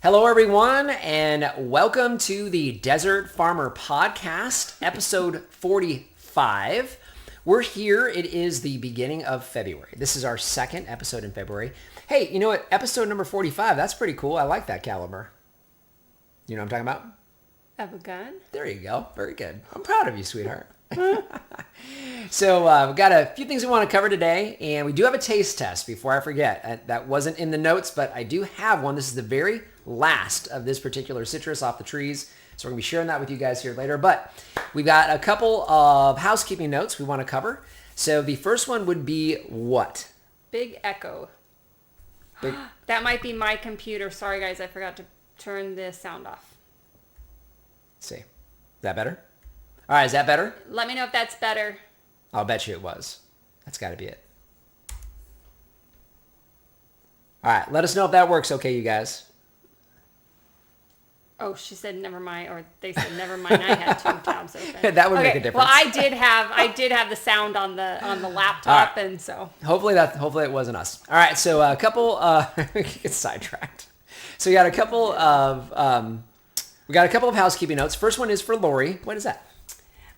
Hello, everyone, and welcome to the Desert Farmer Podcast, episode 45. We're here. It is the beginning of February. This is our second episode in February. Hey, you know what? Episode number 45, that's pretty cool. I like that caliber. You know what I'm talking about? Of a gun? There you go. Very good. I'm proud of you, sweetheart. So we've got a few things we want to cover today, and we do have a taste test before I forget. That wasn't in the notes, but I do have one. This is the very last of this particular citrus off the trees, so we're going to be sharing that with you guys here later. But we've got a couple of housekeeping notes we want to cover. So the first one would be what? Big echo. That might be my computer. Sorry, guys. I forgot to turn the sound off. Let's see. Is that better? All right, is that better? Let me know if that's better. I'll bet you it was. That's got to be it. All right, let us know if that works okay, you guys. Oh, she said never mind, or they said never mind. I had two tabs open. That would make a difference. Well, I did have the sound on the laptop, and so hopefully it wasn't us. All right, so a couple get sidetracked. So we got a couple of housekeeping notes. First one is for Lori. What is that?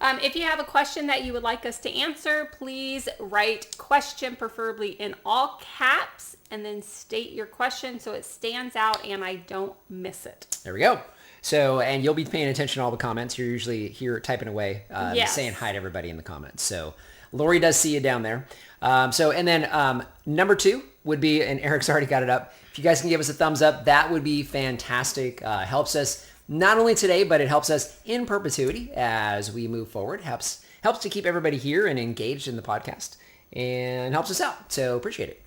If you have a question that you would like us to answer, please write question, preferably in all caps, and then state your question so it stands out and I don't miss it. There we go. So, and you'll be paying attention to all the comments. You're usually here typing away, Yes. saying hi to everybody in the comments. So Lori does see you down there. And then number 2 would be, and Eric's already got it up. If you guys can give us a thumbs up, that would be fantastic. Helps us not only today, but it helps us in perpetuity as we move forward. Helps to keep everybody here and engaged in the podcast and helps us out. So appreciate it.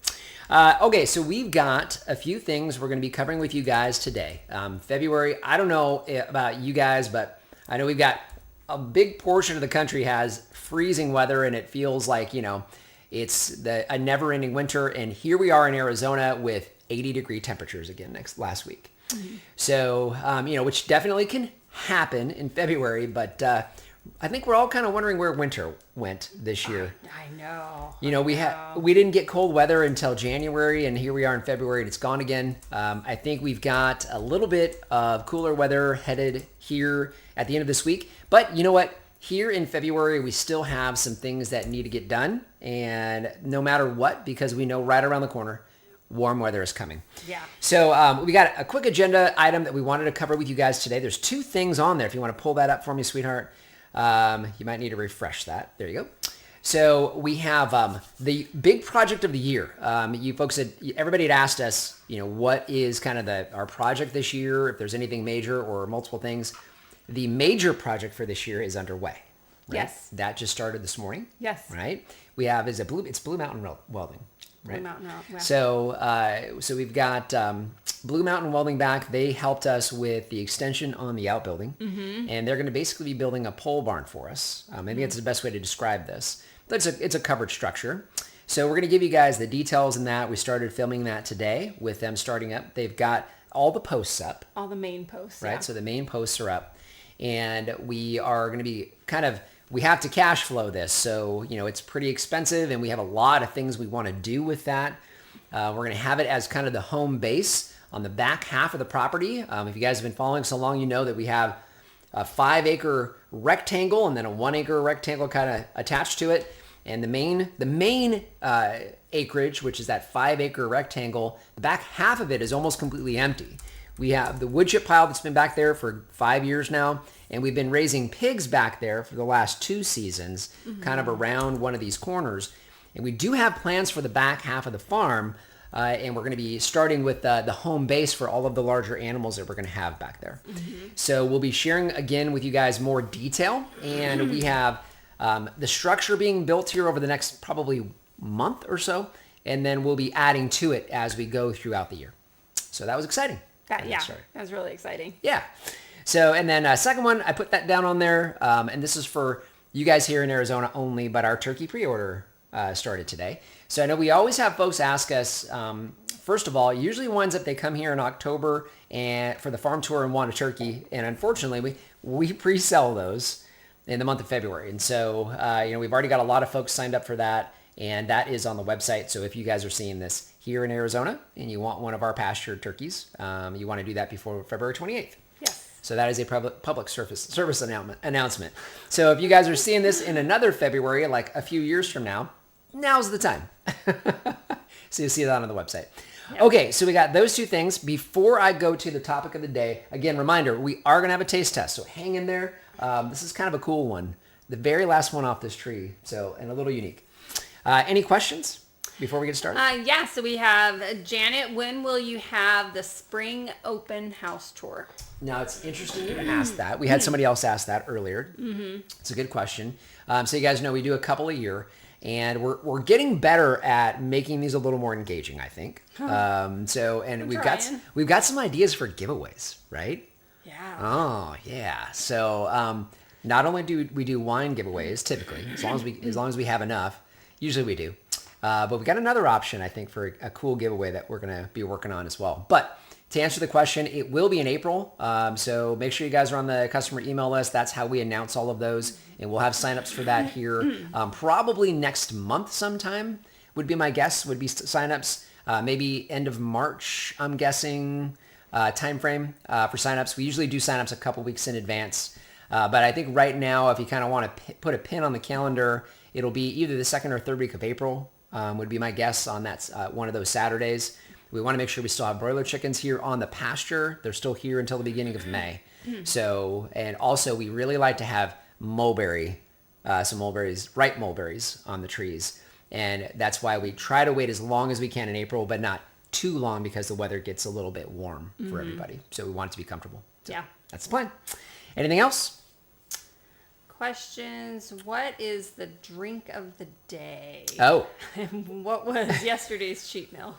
Okay, so we've got a few things we're going to be covering with you guys today. February, I don't know about you guys, but I know we've got a big portion of the country has freezing weather, and it feels like, it's a never-ending winter. And here we are in Arizona with 80-degree temperatures again last week. Mm-hmm. So, which definitely can happen in February, but I think we're all kind of wondering where winter went this year. I know. We didn't get cold weather until January, and here we are in February, and it's gone again. I think we've got a little bit of cooler weather headed here at the end of this week, but you know what? Here in February, we still have some things that need to get done, and no matter what, because we know right around the corner, warm weather is coming. Yeah. So we got a quick agenda item that we wanted to cover with you guys today. There's 2 things on there. If you want to pull that up for me, sweetheart, you might need to refresh that. There you go. So we have the big project of the year. You folks everybody had asked us, what is kind of our project this year, if there's anything major or multiple things. The major project for this year is underway. Right? Yes. That just started this morning. Yes. Right. We have it's Blue Mountain Welding. Right. Blue Mountain Welding. So we've got Blue Mountain Welding back. They helped us with the extension on the outbuilding, and they're going to basically be building a pole barn for us. Maybe that's the best way to describe this. But it's a covered structure. So we're going to give you guys the details in that. We started filming that today with them starting up. They've got all the posts up. All the main posts. Right. Yeah. So the main posts are up, and we are going to be we have to cash flow this. So, it's pretty expensive, and we have a lot of things we want to do with that. We're going to have it as kind of the home base on the back half of the property. If you guys have been following so long, you know that we have a 5-acre rectangle and then a 1-acre rectangle kind of attached to it. And the main acreage, which is that 5-acre rectangle, the back half of it is almost completely empty. We have the wood chip pile that's been back there for 5 years now, and we've been raising pigs back there for the last 2 seasons, kind of around one of these corners. And we do have plans for the back half of the farm, and we're going to be starting with the home base for all of the larger animals that we're going to have back there. Mm-hmm. So we'll be sharing again with you guys more detail, and we have the structure being built here over the next probably month or so, and then we'll be adding to it as we go throughout the year. So that was exciting. That was really exciting. Yeah. So, and then second one, I put that down on there, and this is for you guys here in Arizona only, but our turkey pre-order started today. So I know we always have folks ask us, first of all, usually winds up they come here in October and for the farm tour and want a turkey, and unfortunately we pre-sell those in the month of February. And so, we've already got a lot of folks signed up for that, and that is on the website. So if you guys are seeing this here in Arizona and you want one of our pasture turkeys, you want to do that before February 28th. Yes. So that is a public service announcement. So if you guys are seeing this in another February, like a few years from now, now's the time. So you'll see that on the website. Yep. Okay, so we got those two things. Before I go to the topic of the day, again, reminder, we are going to have a taste test. So hang in there. This is kind of a cool one. The very last one off this tree. So, and a little unique. Any questions before we get started? Yeah, so we have Janet, when will you have the spring open house tour? Now, it's interesting you asked that. We had somebody else ask that earlier. It's a good question. So you guys know we do a couple a year, and we're getting better at making these a little more engaging, I think. We've got some ideas for giveaways, right? Yeah. Oh, yeah. So not only do we do wine giveaways typically, as long as we have enough, usually we do. But we got another option, I think, for a cool giveaway that we're going to be working on as well. But to answer the question, it will be in April. So make sure you guys are on the customer email list. That's how we announce all of those. And we'll have signups for that here probably next month sometime would be my guess, would be signups. Maybe end of March, I'm guessing, time frame for signups. We usually do signups a couple weeks in advance. But I think right now, if you kind of want to put a pin on the calendar, it'll be either the second or third week of April would be my guess on that one of those Saturdays. We want to make sure we still have broiler chickens here on the pasture. They're still here until the beginning of May. So, and also we really like to have some ripe mulberries on the trees. And that's why we try to wait as long as we can in April, but not too long because the weather gets a little bit warm for everybody. So we want it to be comfortable. So Yeah. that's the plan. Anything else? Questions. What is the drink of the day? Oh. What was yesterday's cheat meal?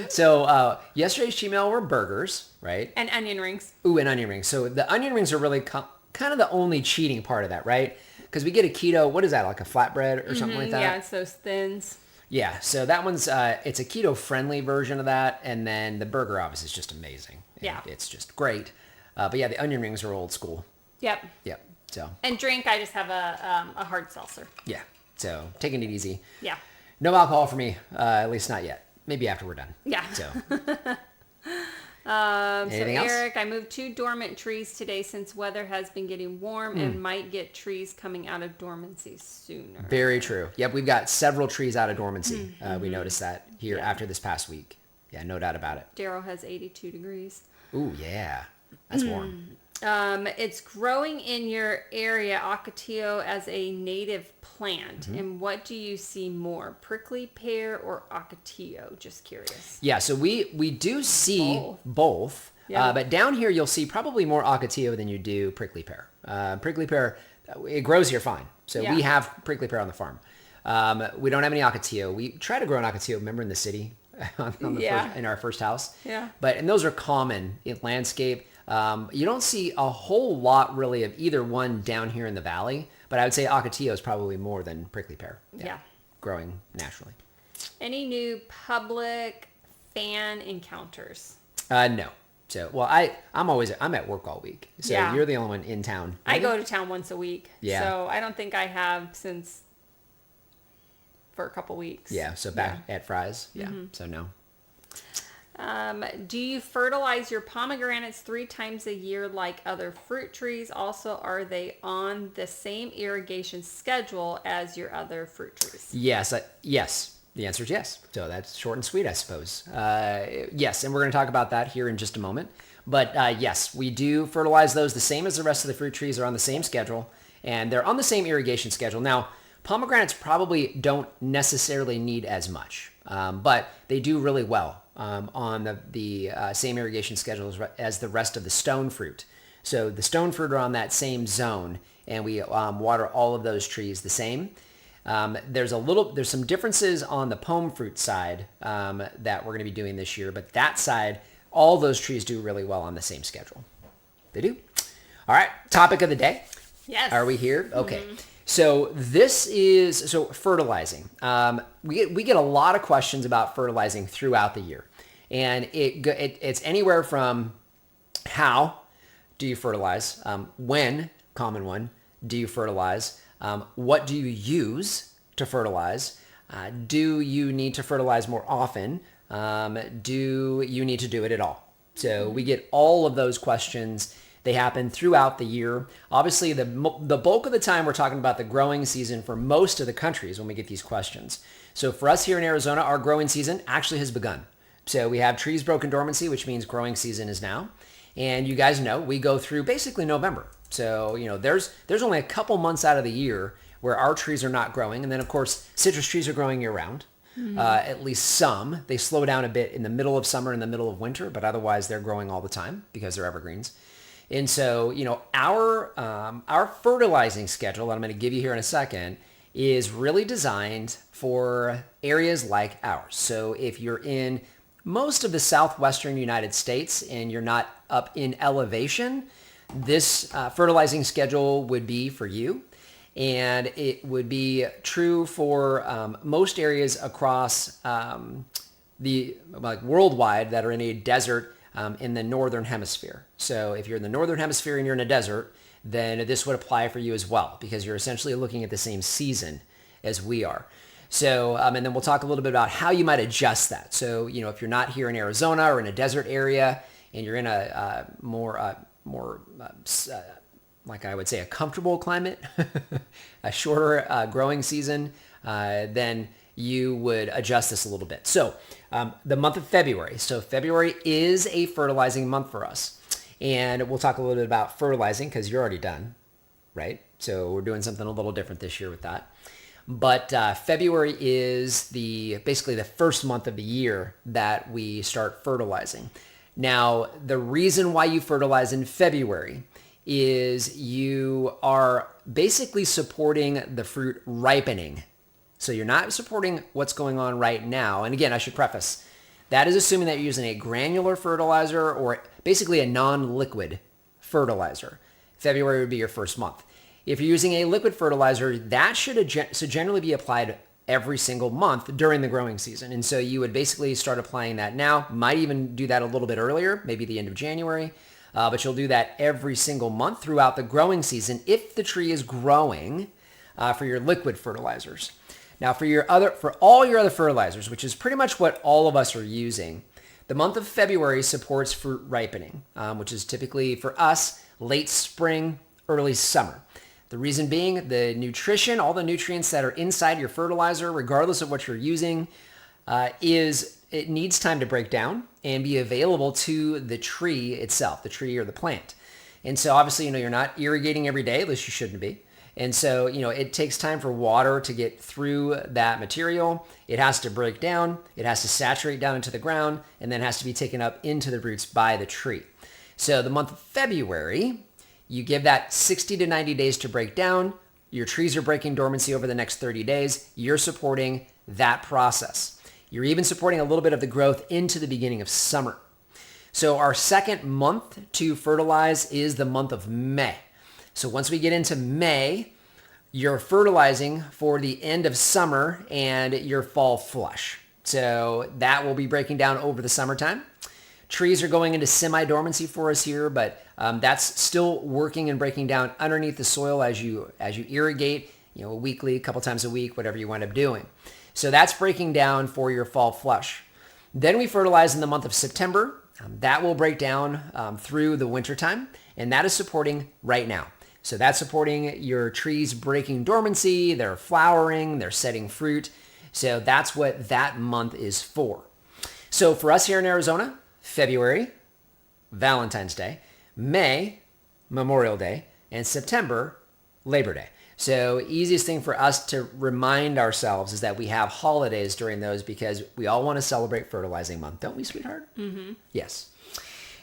So yesterday's cheat meal were burgers, right? And onion rings. Ooh, and onion rings. So the onion rings are really kind of the only cheating part of that, right? Because we get a keto, what is that, like a flatbread or something like that? Yeah, it's those thins. Yeah, so that one's, it's a keto-friendly version of that, and then the burger obviously is just amazing. Yeah. It's just great. But yeah, the onion rings are old school. Yep. Yep, so. And drink, I just have a hard seltzer. Yeah, so taking it easy. Yeah. No alcohol for me, at least not yet. Maybe after we're done. Yeah. So. Anything else? Eric, I moved 2 dormant trees today since weather has been getting warm and might get trees coming out of dormancy sooner. Very true. Yep, we've got several trees out of dormancy. We noticed that here after this past week. Yeah, no doubt about it. Darrow has 82 degrees. Ooh, yeah. That's warm. It's growing in your area, ocotillo, as a native plant. And what do you see more, prickly pear or ocotillo? Just curious. Yeah, so we do see both. Yeah. But down here you'll see probably more ocotillo than you do prickly pear. Prickly pear, it grows here fine. So we have prickly pear on the farm. We don't have any ocotillo. We try to grow an ocotillo, remember, in the city in our first house. Yeah. And those are common in landscape. You don't see a whole lot really of either one down here in the valley, but I would say ocotillo is probably more than prickly pear. Yeah. Growing naturally. Any new public fan encounters? No. So, well, I'm at work all week. So you're the only one in town. I go to town once a week. Yeah. So I don't think I have for a couple weeks. Yeah. So back at Fry's. Yeah. So no. Do you fertilize your pomegranates 3 times a year like other fruit trees? Also, are they on the same irrigation schedule as your other fruit trees? Yes. Yes. The answer is yes. So that's short and sweet, I suppose. Yes. And we're going to talk about that here in just a moment. But yes, we do fertilize those the same as the rest of the fruit trees. Are on the same schedule, and they're on the same irrigation schedule. Now, pomegranates probably don't necessarily need as much, but they do really well on the same irrigation schedule as the rest of the stone fruit. So the stone fruit are on that same zone, and we water all of those trees the same. There's some differences on the pome fruit side that we're going to be doing this year, but that side, all those trees do really well on the same schedule. They do. All right, topic of the day. Yes. Are we here? Okay. So this is fertilizing. We get a lot of questions about fertilizing throughout the year, and it's anywhere from how do you fertilize, when, common one, do you fertilize, what do you use to fertilize, Do you need to fertilize more often? Do you need to do it at all? So we get all of those questions. They happen throughout the year. Obviously, the bulk of the time we're talking about the growing season for most of the countries when we get these questions. So for us here in Arizona, our growing season actually has begun. So we have trees broken dormancy, which means growing season is now. And you guys know we go through basically November. So, there's only a couple months out of the year where our trees are not growing. And then, of course, citrus trees are growing year round, at least some. They slow down a bit in the middle of summer and the middle of winter, but otherwise they're growing all the time because they're evergreens. And so, our fertilizing schedule, that I'm going to give you here in a second, is really designed for areas like ours. So if you're in most of the southwestern United States and you're not up in elevation, this fertilizing schedule would be for you. And it would be true for most areas across worldwide that are in a desert in the northern hemisphere. So if you're in the northern hemisphere and you're in a desert, then this would apply for you as well, because you're essentially looking at the same season as we are. So, and then we'll talk a little bit about how you might adjust that. So, if you're not here in Arizona or in a desert area and you're in a more like I would say, a comfortable climate, a shorter growing season, then you would adjust this a little bit. So the month of February. So February is a fertilizing month for us. And we'll talk a little bit about fertilizing because you're already done, right? So we're doing something a little different this year with that. But February is basically the first month of the year that we start fertilizing. Now, the reason why you fertilize in February is you are basically supporting the fruit ripening. So you're not supporting what's going on right now. And again, I should preface, that is assuming that you're using a granular fertilizer or basically a non-liquid fertilizer. February would be your first month. If you're using a liquid fertilizer, that should generally be applied every single month during the growing season. And so you would basically start applying that now. Might even do that a little bit earlier, maybe the end of January. But you'll do that every single month throughout the growing season if the tree is growing for your liquid fertilizers. Now for all your other fertilizers, which is pretty much what all of us are using, the month of February supports fruit ripening, which is typically for us late spring, early summer. The reason being the nutrition, all the nutrients that are inside your fertilizer, regardless of what you're using, it needs time to break down and be available to the tree itself, the tree or the plant. And so obviously, you're not irrigating every day, at least you shouldn't be. And so, it takes time for water to get through that material. It has to break down, it has to saturate down into the ground, and then has to be taken up into the roots by the tree. So the month of February, you give that 60 to 90 days to break down. Your trees are breaking dormancy over the next 30 days. You're supporting that process. You're even supporting a little bit of the growth into the beginning of summer. So our second month to fertilize is the month of May. So once we get into May, you're fertilizing for the end of summer and your fall flush. So that will be breaking down over the summertime. Trees are going into semi-dormancy for us here, but that's still working and breaking down underneath the soil as you irrigate, weekly, a couple times a week, whatever you wind up doing. So that's breaking down for your fall flush. Then we fertilize in the month of September. That will break down through the wintertime, and that is supporting right now. So that's supporting your trees breaking dormancy, they're flowering, they're setting fruit. So that's what that month is for. So for us here in Arizona, February, Valentine's Day, May, Memorial Day, and September, Labor Day. So easiest thing for us to remind ourselves is that we have holidays during those because we all want to celebrate fertilizing month, don't we, sweetheart? Mm-hmm. Yes.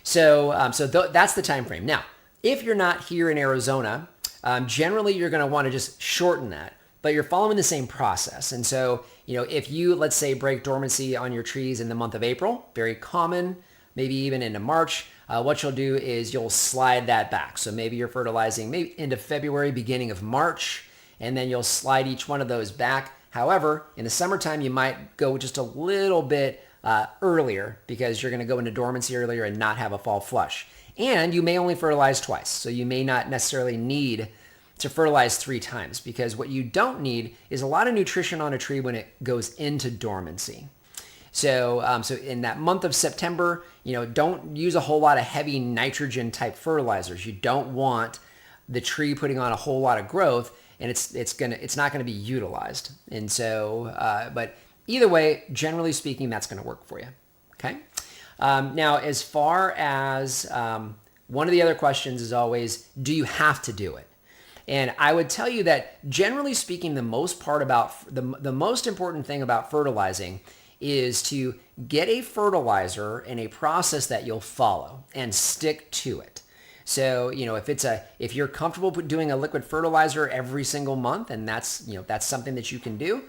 So that's the time frame. Now, if you're not here in Arizona, generally you're going to want to just shorten that, but you're following the same process. And so, if you, let's say, break dormancy on your trees in the month of April, very common, maybe even into March, what you'll do is you'll slide that back. So maybe you're fertilizing maybe into February, beginning of March, and then you'll slide each one of those back. However, in the summertime, you might go just a little bit earlier because you're going to go into dormancy earlier and not have a fall flush. And you may only fertilize twice. So you may not necessarily need to fertilize 3 times, because what you don't need is a lot of nutrition on a tree when it goes into dormancy. So, so in that month of September, don't use a whole lot of heavy nitrogen type fertilizers. You don't want the tree putting on a whole lot of growth, and it's not gonna be utilized. And so, but either way, generally speaking, that's gonna work for you. Okay. Now, as far as one of the other questions is always, do you have to do it? And I would tell you that generally speaking, the most important thing about fertilizing is to get a fertilizer and a process that you'll follow and stick to it. So, if you're comfortable doing a liquid fertilizer every single month, and that's something that you can do,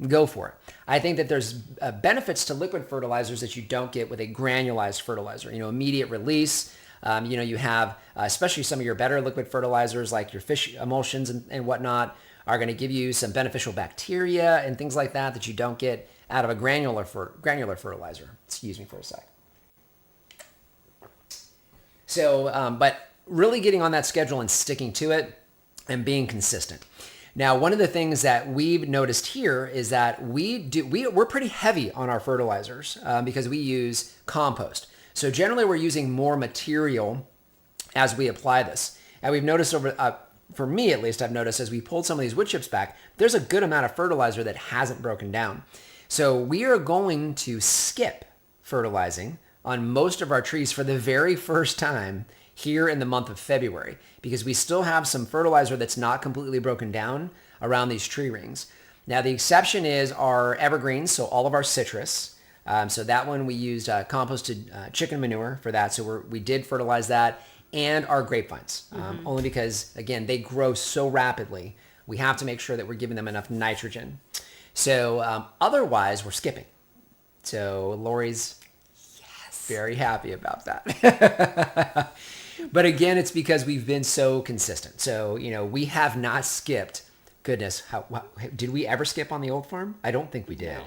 go for it. I think that there's benefits to liquid fertilizers that you don't get with a granulized fertilizer. Immediate release. You have, especially some of your better liquid fertilizers like your fish emulsions and whatnot are going to give you some beneficial bacteria and things like that you don't get out of a granular fertilizer. Excuse me for a sec. So, but really getting on that schedule and sticking to it and being consistent. Now, one of the things that we've noticed here is that we're pretty heavy on our fertilizers because we use compost. So generally we're using more material as we apply this. And we've noticed for me at least, I've noticed as we pulled some of these wood chips back, there's a good amount of fertilizer that hasn't broken down. So we are going to skip fertilizing on most of our trees for the very first time here in the month of February, because we still have some fertilizer that's not completely broken down around these tree rings. Now the exception is our evergreens, so all of our citrus. So that one we used composted chicken manure for that. So we did fertilize that, and our grapevines, only because, again, they grow so rapidly. We have to make sure that we're giving them enough nitrogen. So otherwise, we're skipping. So Lori's very happy about that. But again, it's because we've been so consistent. So, we have not skipped. Goodness, did we ever skip on the old farm? I don't think we did. No.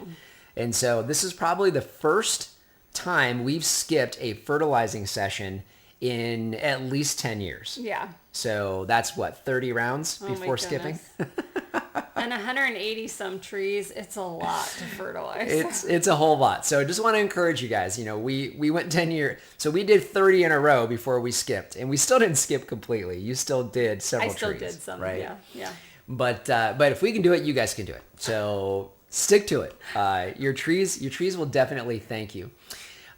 And so this is probably the first time we've skipped a fertilizing session in at least 10 years. Yeah. So that's 30 rounds before skipping? And 180 some trees, it's a lot to fertilize. It's a whole lot. So I just want to encourage you guys, we went 10 years. So we did 30 in a row before we skipped, and we still didn't skip completely. You still did several trees. I still did some, right? Yeah. But if we can do it, you guys can do it. So stick to it. Your trees will definitely thank you.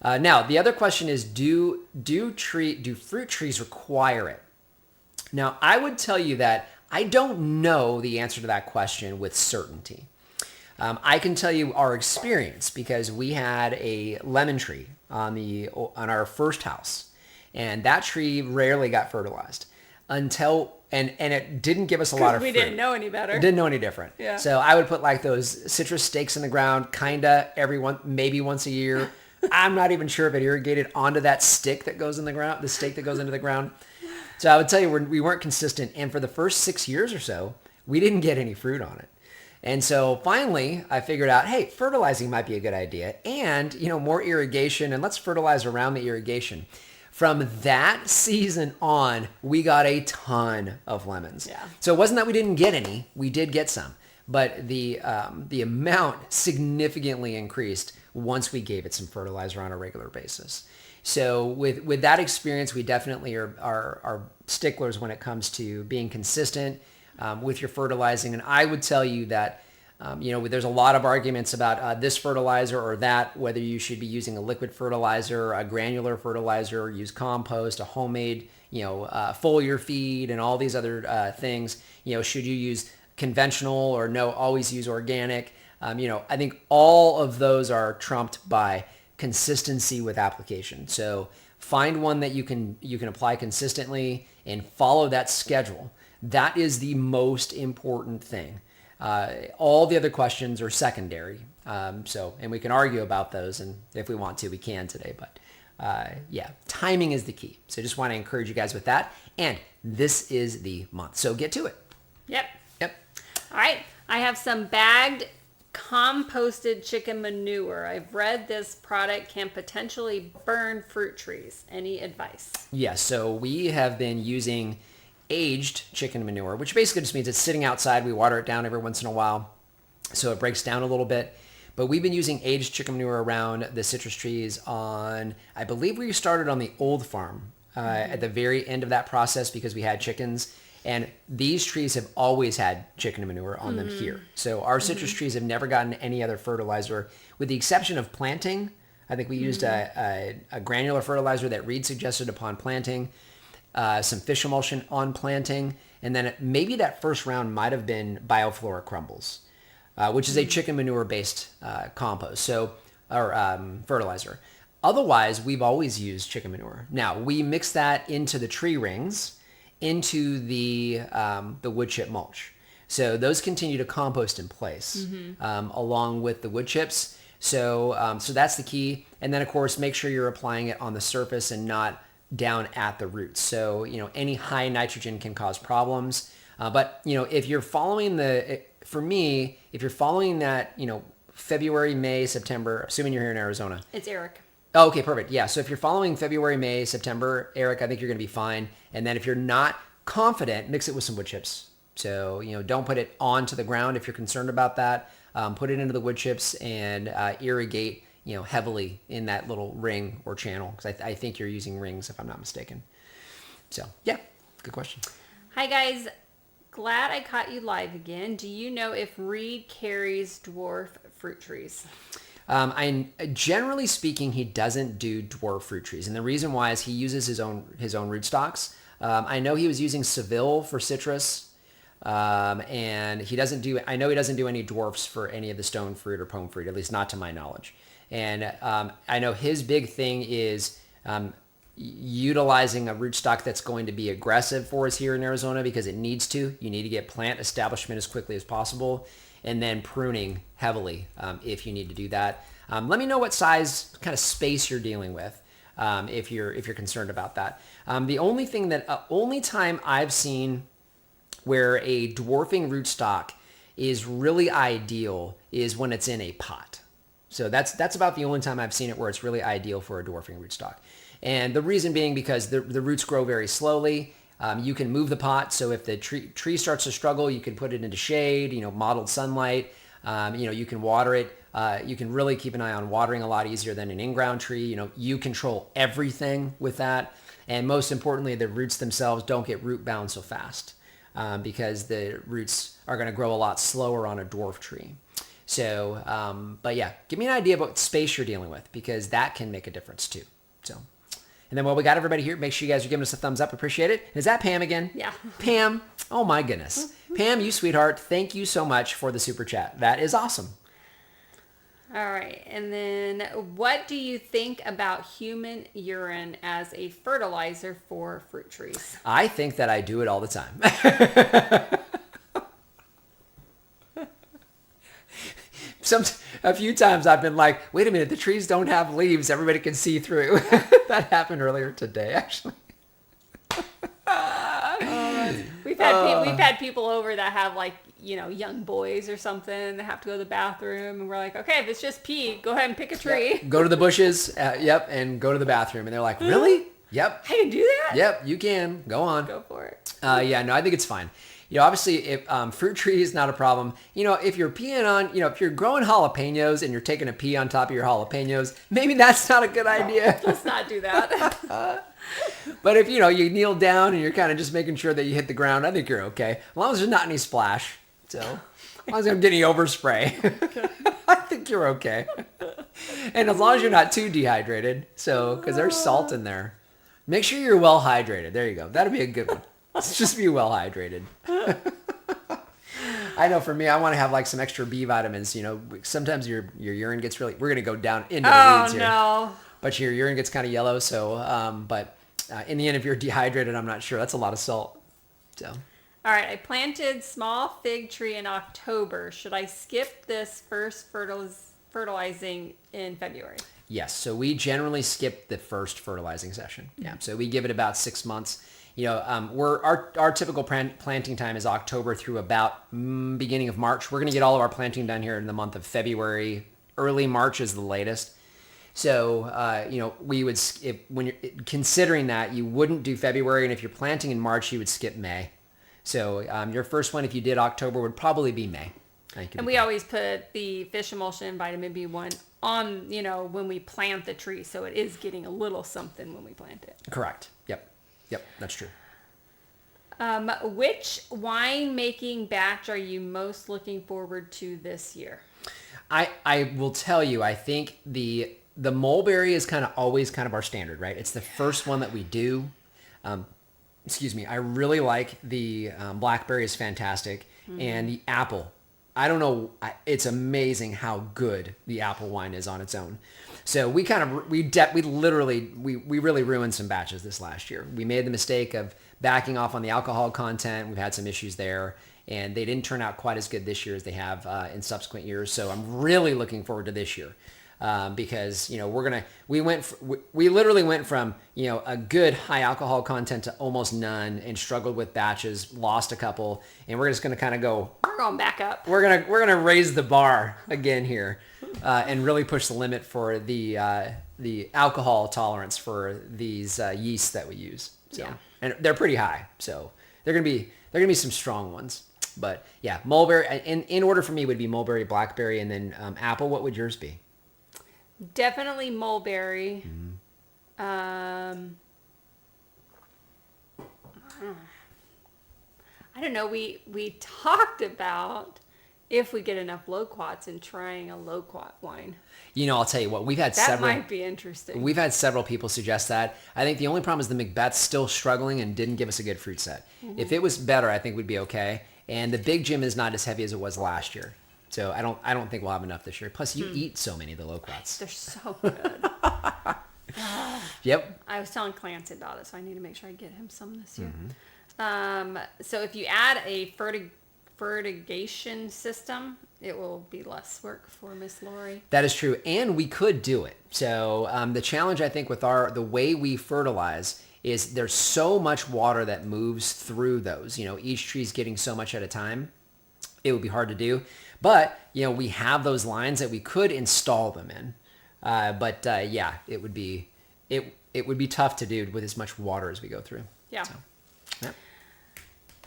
Now, the other question is, do fruit trees require it? Now, I would tell you that I don't know the answer to that question with certainty. I can tell you our experience, because we had a lemon tree on our first house, and that tree rarely got fertilized until and it didn't give us a lot of fruit. We didn't know any better. Didn't know any different. Yeah. So I would put those citrus stakes in the ground, maybe once a year. I'm not even sure if it irrigated onto that stick that goes in the ground, the stake that goes into the ground. So I would tell you we weren't consistent. And for the first 6 years or so, we didn't get any fruit on it. And so finally, I figured out, hey, fertilizing might be a good idea. And, more irrigation, and let's fertilize around the irrigation. From that season on, we got a ton of lemons. Yeah. So it wasn't that we didn't get any. We did get some. But the amount significantly increased once we gave it some fertilizer on a regular basis. So with that experience, we definitely are sticklers when it comes to being consistent with your fertilizing. And I would tell you that, there's a lot of arguments about this fertilizer or that, whether you should be using a liquid fertilizer, a granular fertilizer, or use compost, a homemade, foliar feed, and all these other things. Should you use conventional or no, always use organic? I think all of those are trumped by consistency with application. So find one that you can apply consistently and follow that schedule. That is the most important thing. All the other questions are secondary. And we can argue about those, and if we want to, we can today. But timing is the key. So just want to encourage you guys with that. And this is the month. So get to it. Yep. All right. I have some bagged composted chicken manure. I've read this product can potentially burn fruit trees. Any advice? Yes. So we have been using aged chicken manure, which basically just means it's sitting outside. We water it down every once in a while, so it breaks down a little bit. But we've been using aged chicken manure around the citrus trees on, I believe we started on the old farm at the very end of that process because we had chickens. And these trees have always had chicken manure on them here. So our citrus trees have never gotten any other fertilizer, with the exception of planting. I think we used a granular fertilizer that Reed suggested upon planting, some fish emulsion on planting, and then maybe that first round might have been bioflora crumbles, which is a chicken manure-based compost, or fertilizer. Otherwise, we've always used chicken manure. Now, we mix that into the tree rings, into the wood chip mulch. So those continue to compost in place along with the wood chips. So that's the key. And then, of course, make sure you're applying it on the surface and not down at the roots. So, any high nitrogen can cause problems. But, if you're following for me, if you're following that, February, May, September, assuming you're here in Arizona. It's Eric. Oh, okay, perfect. Yeah, so if you're following February, May, September, Eric, I think you're going to be fine. And then if you're not confident, mix it with some wood chips. So, don't put it onto the ground if you're concerned about that. Put it into the wood chips and irrigate, heavily in that little ring or channel. Because I think you're using rings, if I'm not mistaken. So, yeah, good question. Hi, guys. Glad I caught you live again. Do you know if Reed carries dwarf fruit trees? Generally speaking, he doesn't do dwarf fruit trees, and the reason why is he uses his own rootstocks. I know he was using Seville for citrus, and he doesn't do. I know he doesn't do any dwarfs for any of the stone fruit or pome fruit, at least not to my knowledge. And I know his big thing is utilizing a rootstock that's going to be aggressive for us here in Arizona because it needs to. You need to get plant establishment as quickly as possible. And then pruning heavily if you need to do that. Let me know what size kind of space you're dealing with if you're concerned about that. The only time I've seen where a dwarfing rootstock is really ideal is when it's in a pot. So that's about the only time I've seen it where it's really ideal for a dwarfing rootstock. And the reason being because the roots grow very slowly. You can move the pot, so if the tree starts to struggle, you can put it into shade, mottled sunlight. You can water it. You can really keep an eye on watering a lot easier than an in-ground tree. You control everything with that. And most importantly, the roots themselves don't get root bound so fast because the roots are going to grow a lot slower on a dwarf tree. So, but yeah, give me an idea about what space you're dealing with because that can make a difference too. So. And then while we got everybody here, make sure you guys are giving us a thumbs up. Appreciate it. Is that Pam again? Yeah. Pam, oh my goodness. Pam, you sweetheart, thank you so much for the super chat. That is awesome. All right. And then what do you think about human urine as a fertilizer for fruit trees? I think that I do it all the time. A few times I've been like, wait a minute, the trees don't have leaves. Everybody can see through. That happened earlier today, actually. We've had people over that have young boys or something that have to go to the bathroom, and we're like, okay, if it's just pee, go ahead and pick a tree. Yep. Go to the bushes, and go to the bathroom. And they're like, really? Yep. I can do that? Yep, you can. Go on. Go for it. Yeah, no, I think it's fine. Obviously, if fruit tree is not a problem. If you're peeing on, if you're growing jalapenos and you're taking a pee on top of your jalapenos, maybe that's not a good idea. Let's not do that. But if, you kneel down and you're kind of just making sure that you hit the ground, I think you're okay. As long as there's not any splash. So, as long as you don't get any overspray, I think you're okay. And as long as you're not too dehydrated, because there's salt in there. Make sure you're well hydrated. There you go. That'd be a good one. Let's just be well hydrated. I know for me, I want to have some extra B vitamins. Sometimes your urine gets we're going to go down into the weeds here. Oh, no. But your urine gets kind of yellow. So, in the end, if you're dehydrated, I'm not sure. That's a lot of salt. So. All right. I planted small fig tree in October. Should I skip this first fertilizing in February? Yes. So we generally skip the first fertilizing session. Yeah. So we give it about 6 months. Our typical planting time is October through about beginning of March. We're going to get all of our planting done here in the month of February. Early March is the latest. So, we would, when you're considering that, you wouldn't do February. And if you're planting in March, you would skip May. So your first one, if you did October, would probably be May. And we always put the fish emulsion and vitamin B1 on, when we plant the tree. So it is getting a little something when we plant it. Correct. Yep, that's true. Which wine making batch are you most looking forward to this year? I will tell you, I think the mulberry is always our standard, right? It's the first one that we do. I really like the blackberry is fantastic. And the apple. I don't know. It's amazing how good the apple wine is on its own. So we really ruined some batches this last year. We made the mistake of backing off on the alcohol content. We've had some issues there, and they didn't turn out quite as good this year as they have in subsequent years. So I'm really looking forward to this year. Because we literally went from a good high alcohol content to almost none, and struggled with batches, lost a couple, and we're just going to go. We're going back up. We're gonna raise the bar again here, and really push the limit for the alcohol tolerance for these yeasts that we use. So, yeah. And they're pretty high, so they're gonna be some strong ones. But yeah, mulberry. In order for me would be mulberry, blackberry, and then apple. What would yours be? Definitely mulberry. I don't know. We talked about if we get enough loquats and trying a loquat wine. I'll tell you what, That might be interesting. We've had several people suggest that. I think the only problem is the Macbeth's still struggling and didn't give us a good fruit set. If it was better, I think we'd be okay. And the Big Jim is not as heavy as it was last year. So I don't think we'll have enough this year. Plus, you eat so many of the loquats. They're so good. Yep. I was telling Clancy about it, so I need to make sure I get him some this year. So if you add a fertigation system, it will be less work for Miss Lori. That is true, and we could do it. So the challenge, I think, with the way we fertilize is there's so much water that moves through those. Each tree's getting so much at a time. It would be hard to do. But, we have those lines that we could install them in. But it would be tough to do with as much water as we go through. Yeah. So,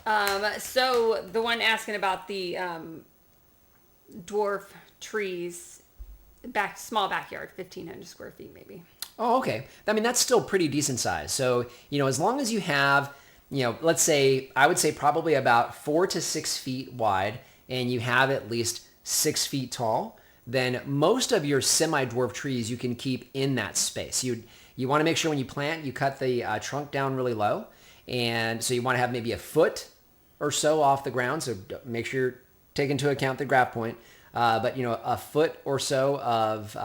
yeah. So the one asking about the dwarf trees, small backyard, 1,500 square feet maybe. Oh, okay. I mean, that's still pretty decent size. So, as long as you have, let's say, I would say probably about 4 to 6 feet wide, and you have at least 6 feet tall, then most of your semi-dwarf trees you can keep in that space. You want to make sure when you plant, you cut the trunk down really low. And so you want to have maybe a foot or so off the ground. So make sure you're taking into account the graft point. But, a foot or so of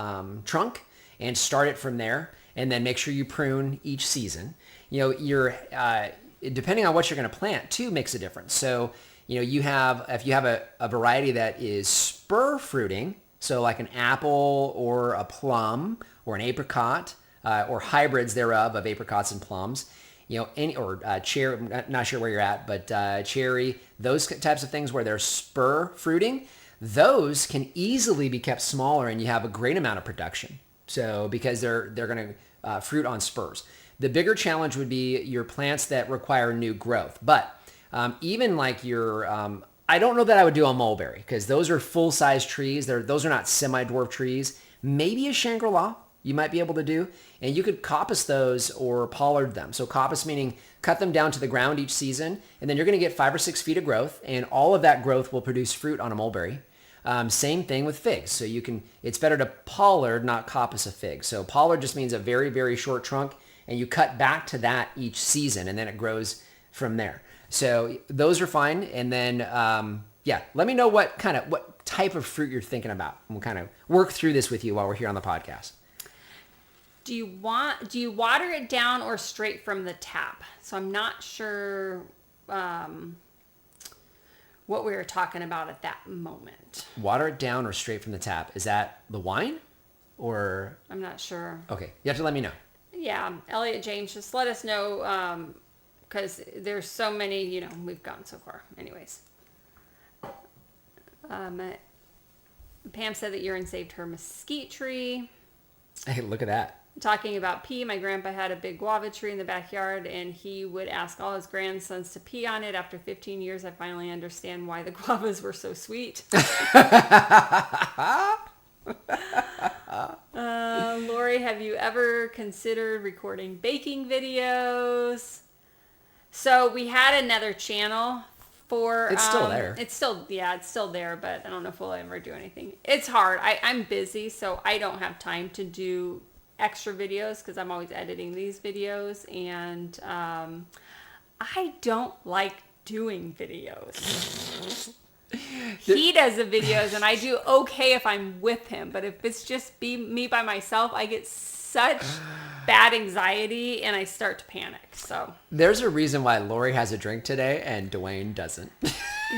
trunk, and start it from there. And then make sure you prune each season. Depending on what you're going to plant too makes a difference. So, if you have a variety that is spur fruiting, so like an apple or a plum or an apricot, or hybrids thereof of apricots and plums, cherry, I'm not sure where you're at, but cherry, those types of things where they're spur fruiting, those can easily be kept smaller and you have a great amount of production. So because they're going to fruit on spurs. The bigger challenge would be your plants that require new growth. But even like I don't know that I would do a mulberry because those are full-size trees. Those are not semi-dwarf trees. Maybe a Shangri-La you might be able to do. And you could coppice those or pollard them. So coppice meaning cut them down to the ground each season, and then you're going to get 5 or 6 feet of growth, and all of that growth will produce fruit on a mulberry. Same thing with figs. So it's better to pollard, not coppice a fig. So pollard just means a very, very short trunk, and you cut back to that each season, and then it grows from there. So those are fine. And then, let me know what type of fruit you're thinking about. And we'll kind of work through this with you while we're here on the podcast. Do you water it down or straight from the tap? So I'm not sure what we were talking about at that moment. Water it down or straight from the tap. Is that the wine or? I'm not sure. Okay. You have to let me know. Yeah. Elliot James, just let us know. Because there's so many, we've gone so far. Anyways. Pam said that urine saved her mesquite tree. Hey, look at that. Talking about pee, my grandpa had a big guava tree in the backyard, and he would ask all his grandsons to pee on it. After 15 years, I finally understand why the guavas were so sweet. Lori, have you ever considered recording baking videos? So we had another channel for... It's still there. It's still there, but I don't know if we'll ever do anything. It's hard. I'm busy, so I don't have time to do extra videos because I'm always editing these videos, and I don't like doing videos. He does the videos, and I do okay if I'm with him, but if it's just me by myself, I get such bad anxiety and I start to panic. So there's a reason why Lori has a drink today and Dwayne doesn't.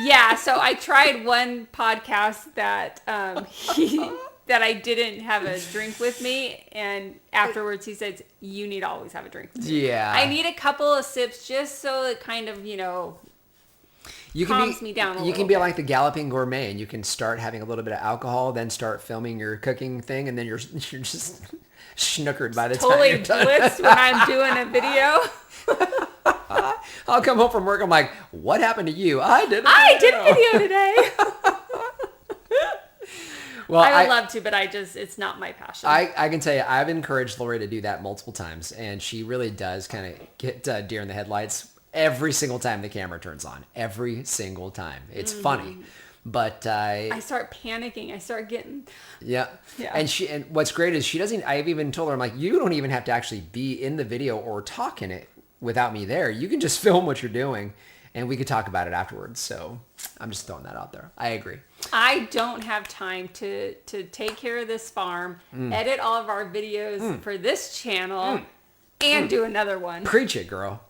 Yeah, so I tried one podcast that that I didn't have a drink with me, and afterwards he said, you need to always have a drink with me. Yeah. I need a couple of sips just so it kind of, calms me down a little You can be bit. like the Galloping Gourmet, and you can start having a little bit of alcohol, then start filming your cooking thing, and then you're just snookered by the Totally time you're done. blitzed when I'm doing a video. I'll come home from work, I'm like, what happened to you? I did a video today. Well, I would love to, but it's not my passion. I can tell you, I've encouraged Lori to do that multiple times, and she really does kind of get deer in the headlights every single time the camera turns on. Every single time. It's funny. But I start panicking. I start getting... Yeah. Yeah. And what's great is she doesn't, I've even told her, I'm like, you don't even have to actually be in the video or talk in it without me there. You can just film what you're doing, and we could talk about it afterwards. So I'm just throwing that out there. I agree. I don't have time to take care of this farm, edit all of our videos for this channel, and do another one. Preach it, girl.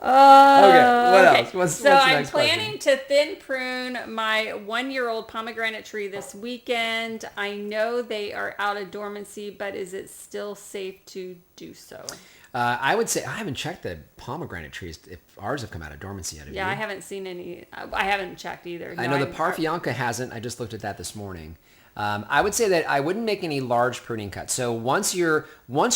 Okay, what else? What's I'm the next planning to thin prune my 1-year-old pomegranate tree this weekend. I know they are out of dormancy, but is it still safe to do so? I would say I haven't checked the pomegranate trees if ours have come out of dormancy yet. Yeah, I haven't seen any. I haven't checked either. I know the Parfianca hasn't. I just looked at that this morning. I would say that I wouldn't make any large pruning cuts. So once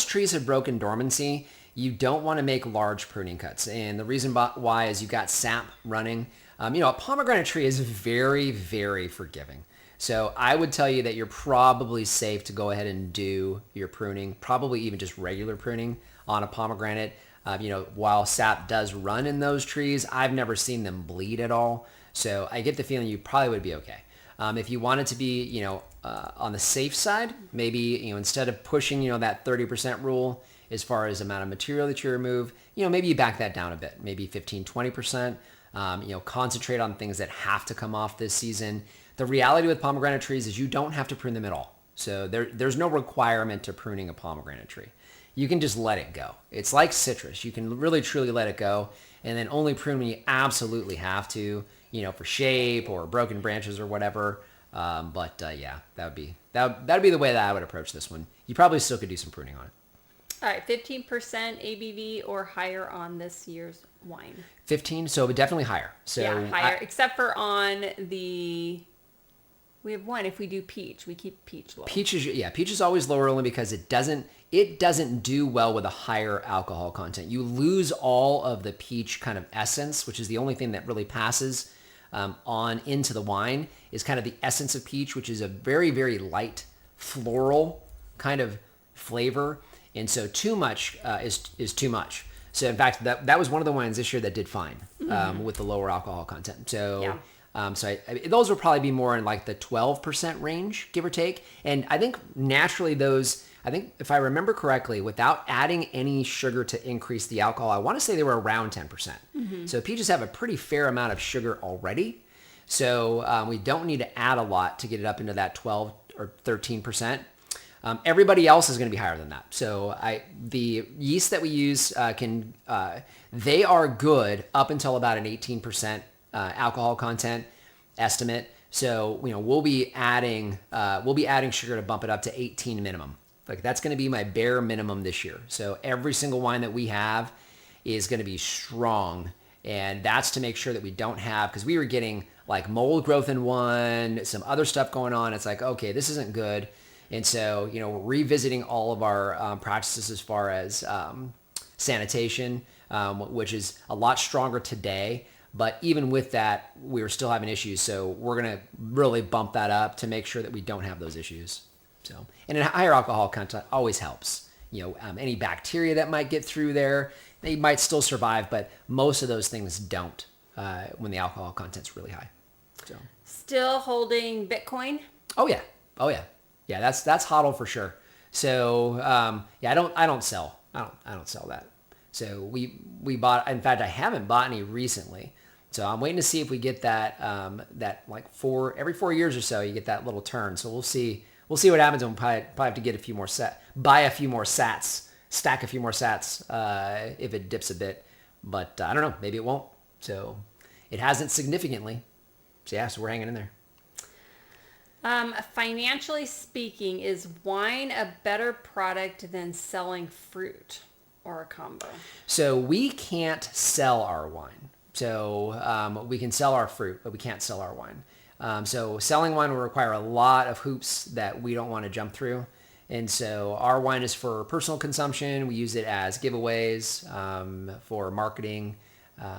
trees have broken dormancy, you don't want to make large pruning cuts. And the reason why is you've got sap running. A pomegranate tree is very, very forgiving. So I would tell you that you're probably safe to go ahead and do your pruning, probably even just regular pruning on a pomegranate. While sap does run in those trees, I've never seen them bleed at all. So I get the feeling you probably would be okay. If you wanted to be, on the safe side, maybe, instead of pushing, that 30% rule as far as amount of material that you remove, maybe you back that down a bit, maybe 15, 20%, concentrate on things that have to come off this season. The reality with pomegranate trees is you don't have to prune them at all. So there's no requirement to pruning a pomegranate tree. You can just let it go. It's like citrus. You can really, truly let it go, and then only prune when you absolutely have to, for shape or broken branches or whatever. Yeah, that'd be the way that I would approach this one. You probably still could do some pruning on it. All right, 15% ABV or higher on this year's wine. 15, so definitely higher. So yeah, higher, except for on the... We have one. If we do peach, we keep peach low. Peach is always lower only because it doesn't do well with a higher alcohol content. You lose all of the peach kind of essence, which is the only thing that really passes on into the wine, is kind of the essence of peach, which is a very, very light floral kind of flavor. And so too much is too much. So in fact, that was one of the wines this year that did fine with the lower alcohol content. So. Yeah. Those will probably be more in like the 12% range, give or take. And I think naturally if I remember correctly, without adding any sugar to increase the alcohol, I want to say they were around 10%. Mm-hmm. So peaches have a pretty fair amount of sugar already. So we don't need to add a lot to get it up into that 12 or 13%. Everybody else is going to be higher than that. So the yeast that we use they are good up until about an 18% alcohol content estimate. So, we'll be adding sugar to bump it up to 18 minimum. Like that's going to be my bare minimum this year. So every single wine that we have is going to be strong. And that's to make sure that we don't have, because we were getting like mold growth in one, some other stuff going on. It's like, okay, this isn't good. And so, we're revisiting all of our practices as far as sanitation, which is a lot stronger today. But even with that, we're still having issues. So we're going to really bump that up to make sure that we don't have those issues. So, and a higher alcohol content always helps. Any bacteria that might get through there, they might still survive, but most of those things don't when the alcohol content's really high. So, still holding Bitcoin? Oh yeah, yeah. That's HODL for sure. So I don't sell that. So we bought. In fact, I haven't bought any recently. So I'm waiting to see if we get that like every 4 years or so you get that little turn. So we'll see. We'll see what happens. We'll probably have to get a few more buy a few more sats, stack a few more sats if it dips a bit. But I don't know. Maybe it won't. So it hasn't significantly. So we're hanging in there. Financially speaking, is wine a better product than selling fruit or a combo? So we can't sell our wine. So we can sell our fruit, but we can't sell our wine. So selling wine will require a lot of hoops that we don't want to jump through. And so our wine is for personal consumption. We use it as giveaways for marketing.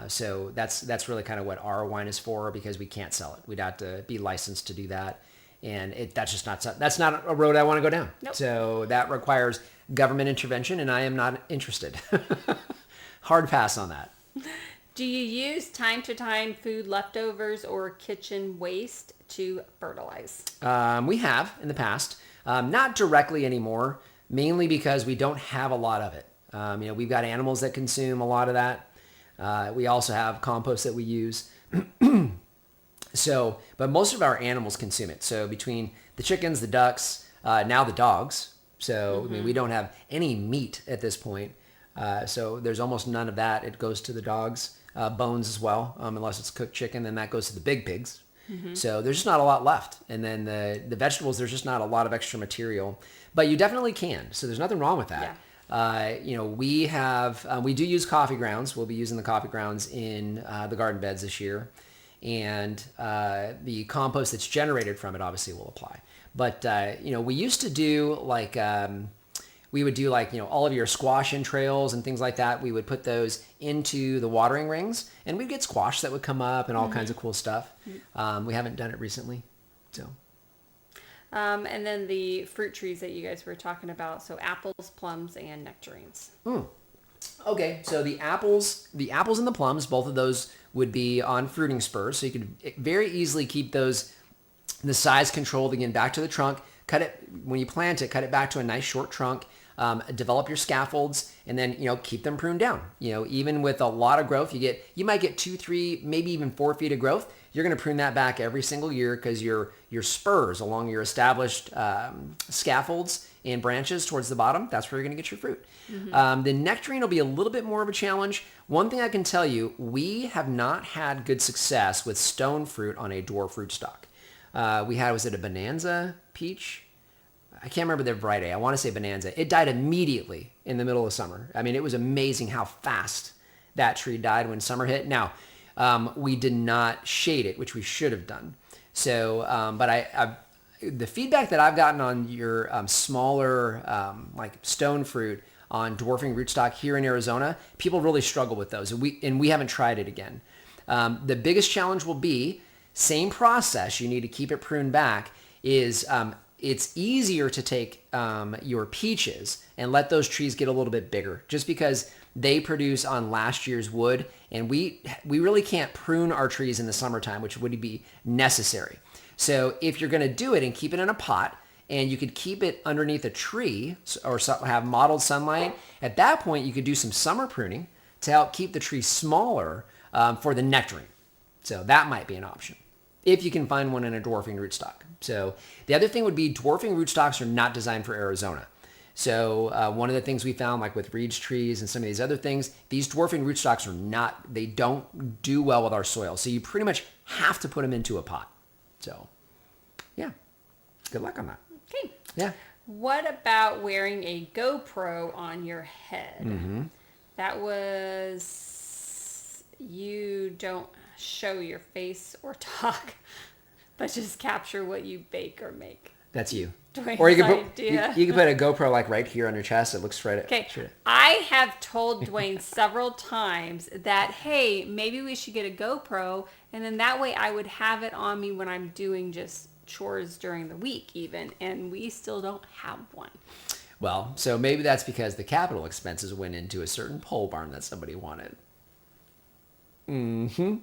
So that's really kind of what our wine is for, because we can't sell it. We'd have to be licensed to do that. And that's not a road I want to go down. Nope. So that requires government intervention, and I am not interested. Hard pass on that. Do you use time to time food leftovers or kitchen waste to fertilize? We have in the past, not directly anymore, mainly because we don't have a lot of it. We've got animals that consume a lot of that. We also have compost that we use. But most of our animals consume it. So between the chickens, the ducks, now the dogs. So we don't have any meat at this point. So there's almost none of that. It goes to the dogs. Bones as well, unless it's cooked chicken, then that goes to the big pigs. So there's just not a lot left. And then the vegetables, there's just not a lot of extra material, but you definitely can. So there's nothing wrong with that. Yeah. We do use coffee grounds. We'll be using the coffee grounds in the garden beds this year. And the compost that's generated from it obviously will apply. But, we used to do we would do all of your squash entrails and things like that. We would put those into the watering rings, and we'd get squash that would come up and all kinds of cool stuff. We haven't done it recently. So. And then the fruit trees that you guys were talking about. So apples, plums, and nectarines. Okay, so the apples and the plums, both of those would be on fruiting spurs. So you could very easily keep those, the size controlled, again, back to the trunk. Cut it, when you plant it, cut it back to a nice short trunk. Develop your scaffolds, and then keep them pruned down. Even with a lot of growth, you might get 2, 3, maybe even 4 feet of growth. You're going to prune that back every single year, because your spurs along your established scaffolds and branches towards the bottom, that's where you're going to get your fruit. The nectarine will be a little bit more of a challenge. One thing I can tell you, we have not had good success with stone fruit on a dwarf rootstock. Was it a Bonanza peach? I can't remember the variety. I want to say Bonanza. It died immediately in the middle of summer. I mean, it was amazing how fast that tree died when summer hit. Now, we did not shade it, which we should have done. So, but the feedback that I've gotten on your smaller stone fruit on dwarfing rootstock here in Arizona, people really struggle with those, and we haven't tried it again. The biggest challenge will be same process. You need to keep it pruned back. It's easier to take your peaches and let those trees get a little bit bigger, just because they produce on last year's wood, and we really can't prune our trees in the summertime, which would be necessary. So if you're going to do it and keep it in a pot, and you could keep it underneath a tree or have mottled sunlight, at that point you could do some summer pruning to help keep the tree smaller for the nectarine. So that might be an option if you can find one in a dwarfing rootstock. So the other thing would be dwarfing rootstocks are not designed for Arizona. So one of the things we found, like with reeds trees and some of these other things, these dwarfing rootstocks they don't do well with our soil. So you pretty much have to put them into a pot. So yeah, good luck on that. Okay. Yeah. What about wearing a GoPro on your head? That was, you don't show your face or talk, but just capture what you bake or make. That's you. Dwayne's Or you could idea. you could put a GoPro like right here on your chest. It looks straight at. Okay, straight at- I have told Dwayne several times that, hey, maybe we should get a GoPro, and then that way I would have it on me when I'm doing just chores during the week even, and we still don't have one. Well, so maybe that's because the capital expenses went into a certain pole barn that somebody wanted. Mm-hmm.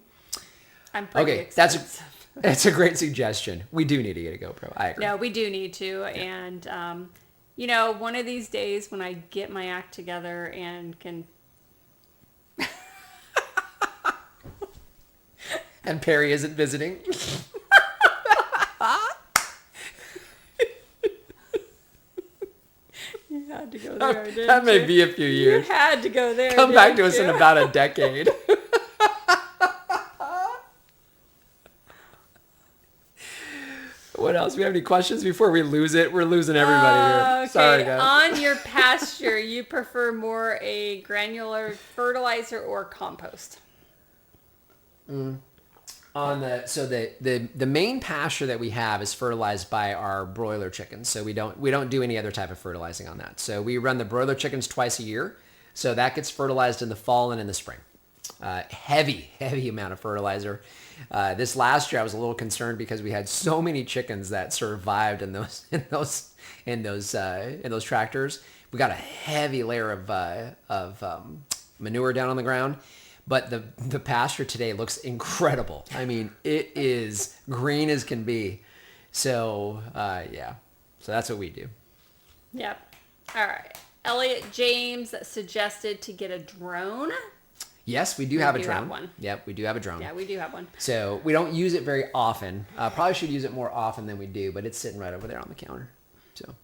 I'm pretty Okay, expensive. that's a great suggestion. We do need to get a GoPro. I agree. No, we do need to. And, you know, one of these days when I get my act together and can... And Perry isn't visiting. You had to go there, didn't That may you? be a few You years. had to go there. Come back to didn't us in you? about a decade. What else? We have any questions before we lose it? We're losing everybody here. Okay. Sorry, guys. On your pasture, you prefer more a granular fertilizer or compost? On the main pasture that we have is fertilized by our broiler chickens. So we don't do any other type of fertilizing on that. So we run the broiler chickens twice a year. So that gets fertilized in the fall and in the spring. Heavy amount of fertilizer. This last year I was a little concerned because we had so many chickens that survived in those tractors. We got a heavy layer of manure down on the ground. But the pasture today looks incredible. I mean, it is green as can be. So, yeah. So that's what we do. Yep. All right. Elliot James suggested to get a drone. Yes, we do have a drone. Have one. Yep, we do have a drone. Yeah, we do have one. So we don't use it very often. Probably should use it more often than we do, but it's sitting right over there on the counter. So.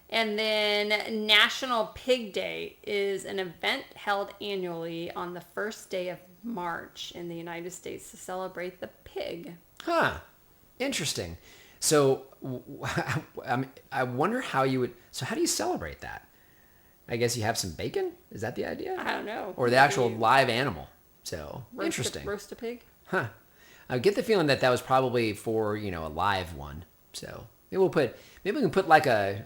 And then National Pig Day is an event held annually on the first day of March in the United States to celebrate the pig. Huh. Interesting. So I wonder how you would... So how do you celebrate that? I guess you have some bacon? Is that the idea? I don't know. Or the actual live animal? So, interesting. Roast a pig? Huh. I get the feeling that was probably for, a live one. So maybe we can put like a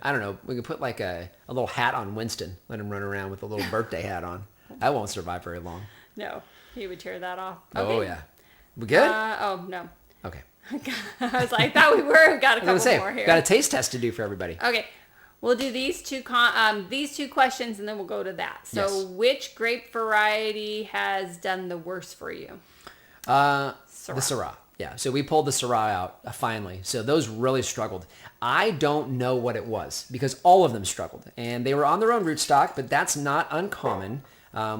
little hat on Winston. Let him run around with a little birthday hat on. That won't survive very long. No, he would tear that off. Oh, yeah. We good? No. Okay. I was like, thought we were. We've got a couple more here. Got a taste test to do for everybody. Okay. We'll do these two questions and then we'll go to that. So Yes. which grape variety has done the worst for you? The Syrah. Yeah, so we pulled the Syrah out finally. So those really struggled. I don't know what it was because all of them struggled. And they were on their own rootstock, but that's not uncommon.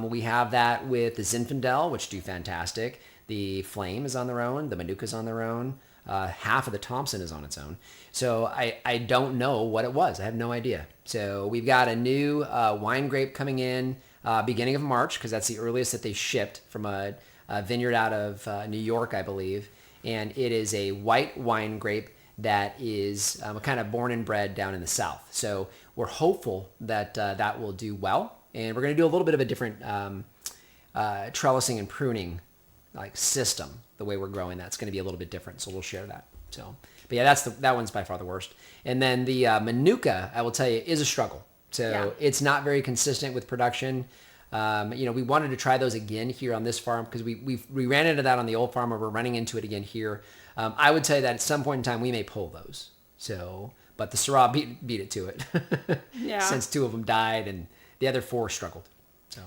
We have that with the Zinfandel, which do fantastic. The Flame is on their own. The Manuka's on their own. Half of the Thompson is on its own. So I don't know what it was. I have no idea. So we've got a new wine grape coming in beginning of March because that's the earliest that they shipped from a vineyard out of New York, I believe. And it is a white wine grape that is kind of born and bred down in the South. So we're hopeful that that will do well. And we're going to do a little bit of a different trellising and pruning system. The way we're growing that's going to be a little bit different. So we'll share that. So, but yeah, that one's by far the worst. And then the Manuka, I will tell you, is a struggle. So It's not very consistent with production. We wanted to try those again here on this farm because we ran into that on the old farm, or we're running into it again here. I would say that at some point in time we may pull those. So, but the Syrah beat it to it. Yeah. Since 2 of them died and the other 4 struggled. So.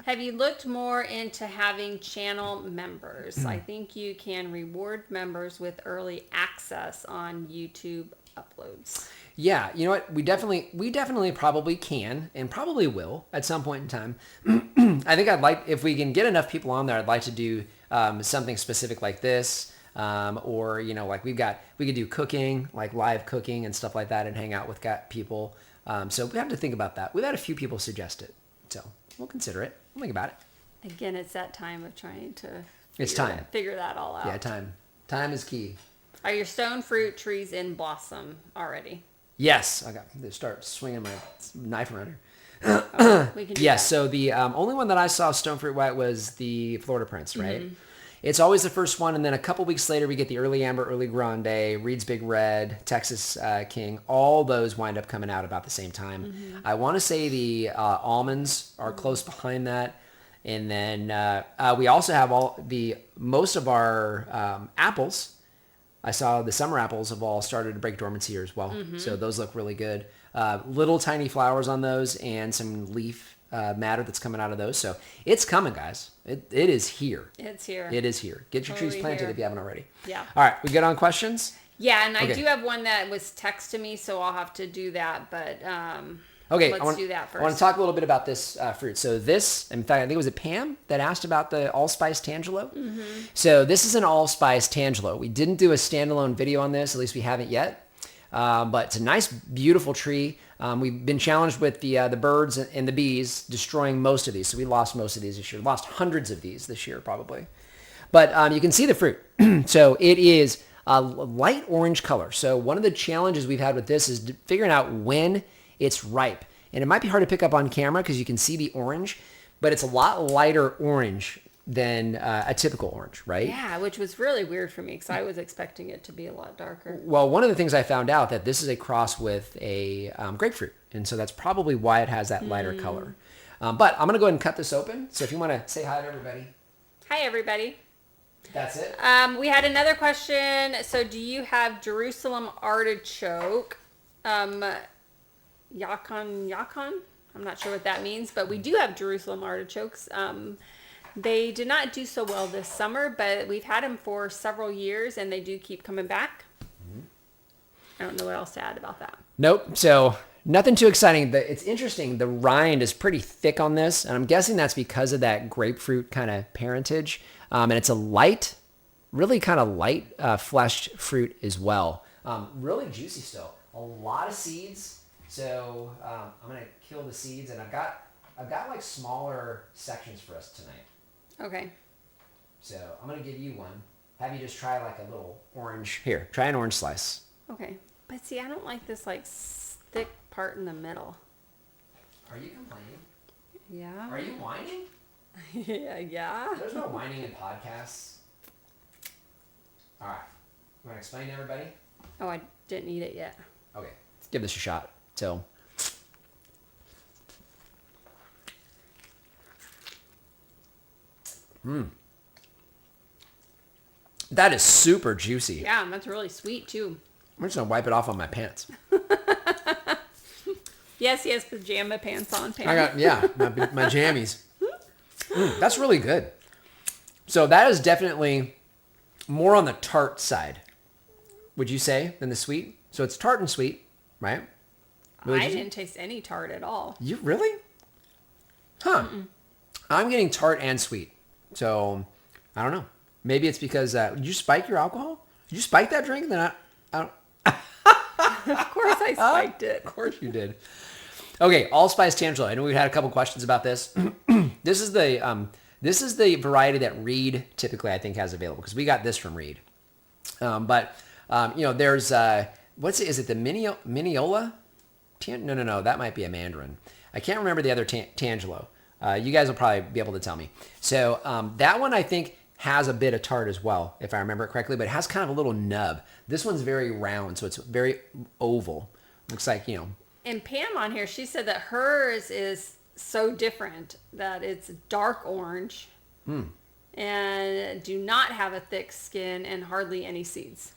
Have you looked more into having channel members? I think you can reward members with early access on YouTube uploads. Yeah, you know what? We definitely probably can and probably will at some point in time. I think if we can get enough people on there, I'd like to do something specific like this. Or, we could do cooking, like live cooking and stuff like that and hang out with people. So we have to think about that. We've had a few people suggest it. So we'll consider it. We'll think about it. Again, it's that time of trying to figure that all out. Yeah, time. Time is key. Are your stone fruit trees in blossom already? Yes. I got to start swinging my knife around here. We can do Yes. that. So the only one that I saw stone fruit white was the Florida Prince, right? Mm-hmm. it's always the first one, and then a couple weeks later we get the early amber, early grande, Reed's Big Red, Texas King. All those wind up coming out about the same time. I want to say the almonds are close behind that, and then we also have most of our apples. I saw the summer apples have all started to break dormancy here as well, so those look really good. Little tiny flowers on those, and some leaf matter that's coming out of those. So it's coming, guys. It is here. It's here. It is here. Get your trees planted if you haven't already. Yeah. All right, we good on questions? Yeah, and I Okay. do have one that was text to me, so I'll have to do that. But Okay, let's do that first. I want to talk a little bit about this fruit. So this, in fact, I think it was Pam that asked about the allspice tangelo. So this is an allspice tangelo. We didn't do a standalone video on this, at least we haven't yet. But it's a nice, beautiful tree. We've been challenged with the birds and the bees destroying most of these. So we lost most of these this year. Lost hundreds of these this year, probably. But you can see the fruit. So it is a light orange color. So one of the challenges we've had with this is figuring out when it's ripe. And it might be hard to pick up on camera because you can see the orange, but it's a lot lighter orange than a typical orange, right? yeah, which was really weird for me because I was expecting it to be a lot darker. Well, one of the things I found out that this is a cross with a grapefruit. And so that's probably why it has that lighter color. But I'm going to go ahead and cut this open. So if you want to say hi to everybody. Hi, everybody. That's it. We had another question. So do you have Jerusalem artichoke? Yakon? I'm not sure what that means, but we do have Jerusalem artichokes. They did not do so well this summer, but we've had them for several years, and they do keep coming back. I don't know what else to add about that. Nope. So nothing too exciting. It's interesting. The rind is pretty thick on this, and I'm guessing that's because of that grapefruit kind of parentage. And it's a light, really kind of light fleshed fruit as well. Really juicy still. A lot of seeds. So I'm gonna kill the seeds, and I've got like smaller sections for us tonight. Okay. So I'm gonna give you one. Have you just try like a little orange. Here, try an orange slice. Okay. But see, I don't like this like thick part in the middle. Are you complaining? Yeah. Are you whining? yeah. There's no whining in podcasts. All right. You want to explain to everybody? Oh, I didn't eat it yet. Okay. Let's give this a shot. So. That is super juicy. Yeah, and that's really sweet too. I'm just going to wipe it off on my pants. Yes, he has pajama pants on. Pam. I got, my jammies. That's really good. So that is definitely more on the tart side, would you say, than the sweet? So it's tart and sweet, right? Really, I didn't taste any tart at all. You really? Huh. I'm getting tart and sweet. So I don't know. Maybe it's because, did you spike your alcohol? Did you spike that drink? Then I don't. Of course I spiked it. Of course you did. Okay, allspice tangelo. I know we had a couple questions about this. This is the variety that Reed typically I think has available because we got this from Reed. There's is it the Mineola? No, that might be a mandarin. I can't remember the other tangelo. You guys will probably be able to tell me. So that one I think has a bit of tart as well, if I remember it correctly, but it has kind of a little nub. This one's very round, so it's very oval. Looks like, And Pam on here, she said that hers is so different that it's dark orange and do not have a thick skin and hardly any seeds.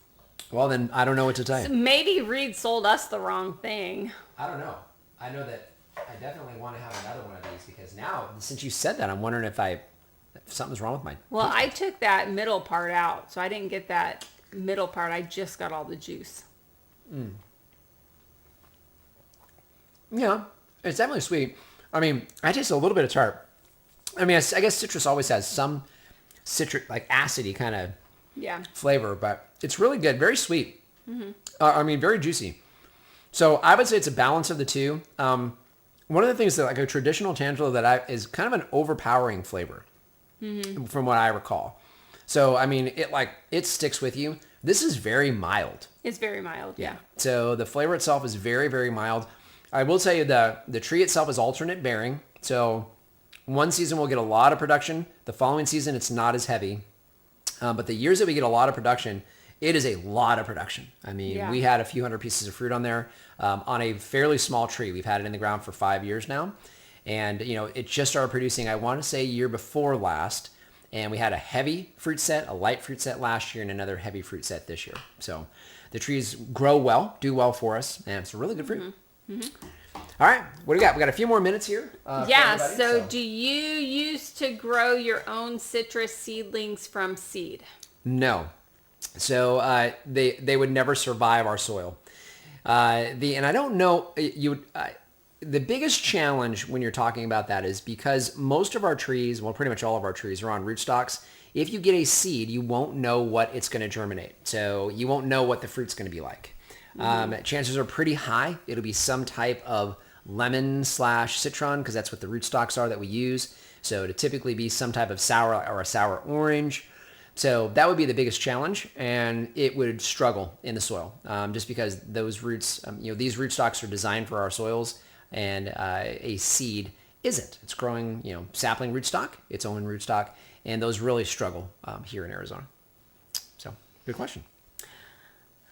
Well, then I don't know what to tell you. So maybe Reed sold us the wrong thing. I don't know. I know that I definitely want to have another one of these because now, since you said that, I'm wondering if something's wrong with mine. Well, I took that middle part out, so I didn't get that middle part. I just got all the juice. Yeah, it's definitely sweet. I mean, I taste a little bit of tart. I mean, I guess citrus always has some citric, like acidy kind of flavor, but it's really good. Very sweet. Very juicy. So I would say it's a balance of the two. One of the things that like a traditional tangelo that is kind of an overpowering flavor from what I recall. So, I mean, it sticks with you. This is very mild. It's very mild. Yeah. So the flavor itself is very, very mild. I will tell you the tree itself is alternate bearing. So one season we'll get a lot of production. The following season, it's not as heavy. But the years that we get a lot of production, it is a lot of production. I mean, we had a few hundred pieces of fruit on there on a fairly small tree. We've had it in the ground for 5 years now. And, it just started producing, I want to say, year before last. And we had a heavy fruit set, a light fruit set last year, and another heavy fruit set this year. So the trees grow well, do well for us, and it's a really good fruit. All right, what do we got? We got a few more minutes here. So do you used to grow your own citrus seedlings from seed? No. So they would never survive our soil. And I don't know, the biggest challenge when you're talking about that is because most of our trees, well, pretty much all of our trees are on rootstocks. If you get a seed, you won't know what it's going to germinate. So you won't know what the fruit's going to be like. Chances are pretty high it'll be some type of lemon/citron, because that's what the rootstocks are that we use. So to typically be some type of sour or a sour orange. So that would be the biggest challenge, and it would struggle in the soil just because those roots, these rootstocks are designed for our soils, and a seed isn't. It's growing, sapling rootstock, its own rootstock, and those really struggle here in Arizona. So good question.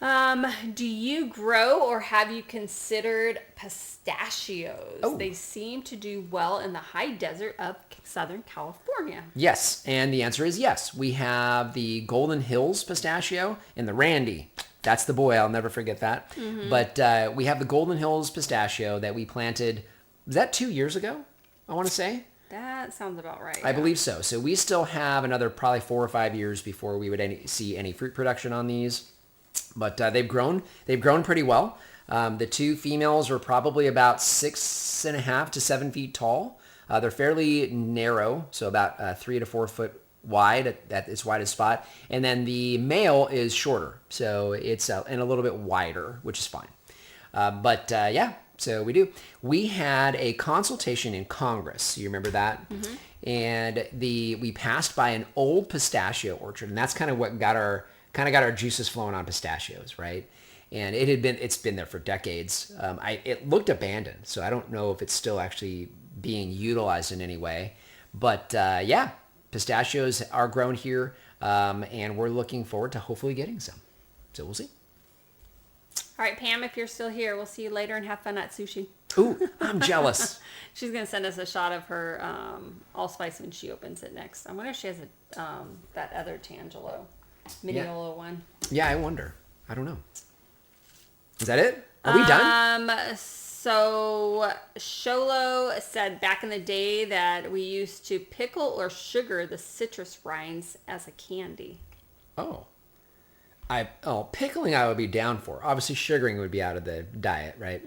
Do you grow or have you considered pistachios? Oh. They seem to do well in the high desert of Southern California. Yes, and the answer is yes. We have the Golden Hills pistachio and the Randy. That's the boy. I'll never forget that. But we have the Golden Hills pistachio that we planted, was that 2 years ago, I want to say? That sounds about right. I believe so. So we still have another probably 4 or 5 years before we would see any fruit production on these. But they've grown pretty well. The two females are probably about 6.5 to 7 feet tall. They're fairly narrow, so about 3 to 4 foot wide at its widest spot. And then the male is shorter, so it's and a little bit wider, which is fine. So we do. We had a consultation in Congress. You remember that? And we passed by an old pistachio orchard, and that's kind of what got our juices flowing on pistachios, right? And it's been there for decades. It looked abandoned, so I don't know if it's still actually being utilized in any way. But pistachios are grown here, and we're looking forward to hopefully getting some. So we'll see. All right, Pam, if you're still here, we'll see you later and have fun at sushi. Ooh, I'm jealous. She's going to send us a shot of her allspice when she opens it next. I wonder if she has that other Tangelo. Mineola one. Yeah, I wonder. I don't know. Is that it? Are we done? So Sholo said back in the day that we used to pickle or sugar the citrus rinds as a candy. Oh. Pickling I would be down for. Obviously sugaring would be out of the diet, right?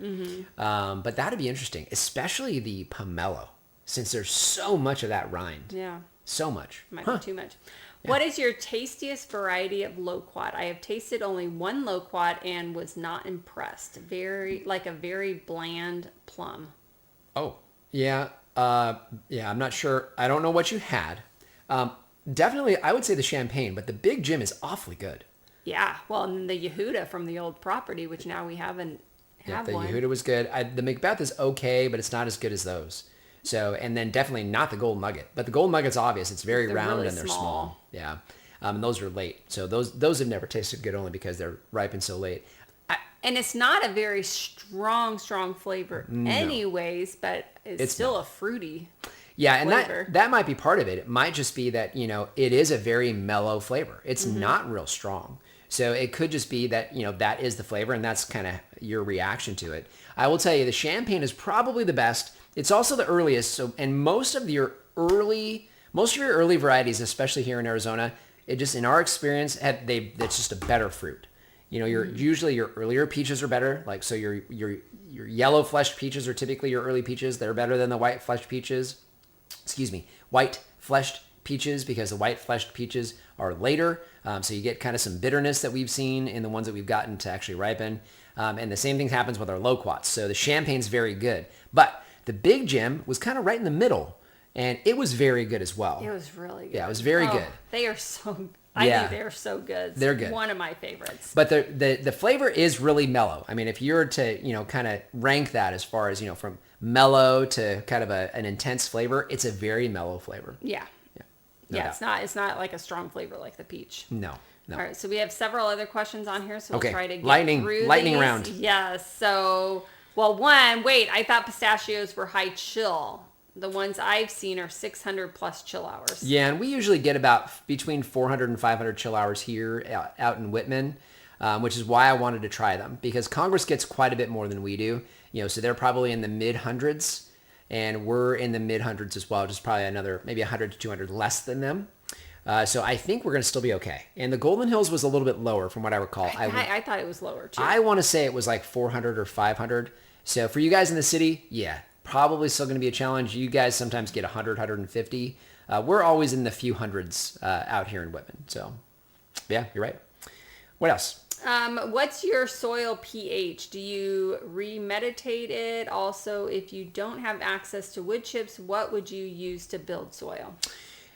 But that'd be interesting, especially the pomelo, since there's so much of that rind. Yeah. So much. Might be too much. Yeah. What is your tastiest variety of loquat? I have tasted only one loquat and was not impressed. Very bland plum. Oh, yeah. I'm not sure. I don't know what you had. Definitely, I would say the champagne, but the Big Jim is awfully good. Yeah. Well, and the Yehuda from the old property, which now we haven't have one. The Yehuda was good. The Macbeth is okay, but it's not as good as those. So, and then definitely not the Gold Nugget. But the Gold Nugget's obvious. It's very round really and they're small. Yeah. And those are late. So those have never tasted good only because they're ripened so late. And it's not a very strong flavor anyways, but it's still a fruity flavor. And that might be part of it. It might just be that, it is a very mellow flavor. It's not real strong. So it could just be that, that is the flavor and that's kind of your reaction to it. I will tell you the champagne is probably the best. It's also the earliest. So, and most of your early varieties, especially here in Arizona, it just, in our experience, it's just a better fruit. Usually your earlier peaches are better. Like, so your yellow fleshed peaches are typically your early peaches. They're better than the white fleshed peaches. White fleshed peaches, because the white fleshed peaches are later. So you get kind of some bitterness that we've seen in the ones that we've gotten to actually ripen. And the same thing happens with our loquats. So the champagne's very good. But the Big Jim was kind of right in the middle, and it was very good as well. It was really good. Yeah, it was very good. They are so. I think they're so good. They're good. One of my favorites. But the flavor is really mellow. I mean, if you were to kind of rank that as far as from mellow to kind of an intense flavor, it's a very mellow flavor. Yeah. No doubt. It's not like a strong flavor like the peach. No. All right, so we have several other questions on here, so we'll try to get through lightning these. round. Yes. So, I thought pistachios were high chill. The ones I've seen are 600 plus chill hours. Yeah, and we usually get about between 400 and 500 chill hours here out in Whitman, which is why I wanted to try them, because Congress gets quite a bit more than we do. So they're probably in the mid hundreds, and we're in the mid hundreds as well, just probably maybe 100 to 200 less than them. So I think we're going to still be okay. And the Golden Hills was a little bit lower from what I recall. I thought it was lower too. I want to say it was like 400 or 500. So for you guys in the city, yeah, probably still going to be a challenge. You guys sometimes get 100, 150. We're always in the few hundreds out here in Whitman. So yeah, you're right. What else? What's your soil pH? Do you remeditate it? Also, if you don't have access to wood chips, what would you use to build soil?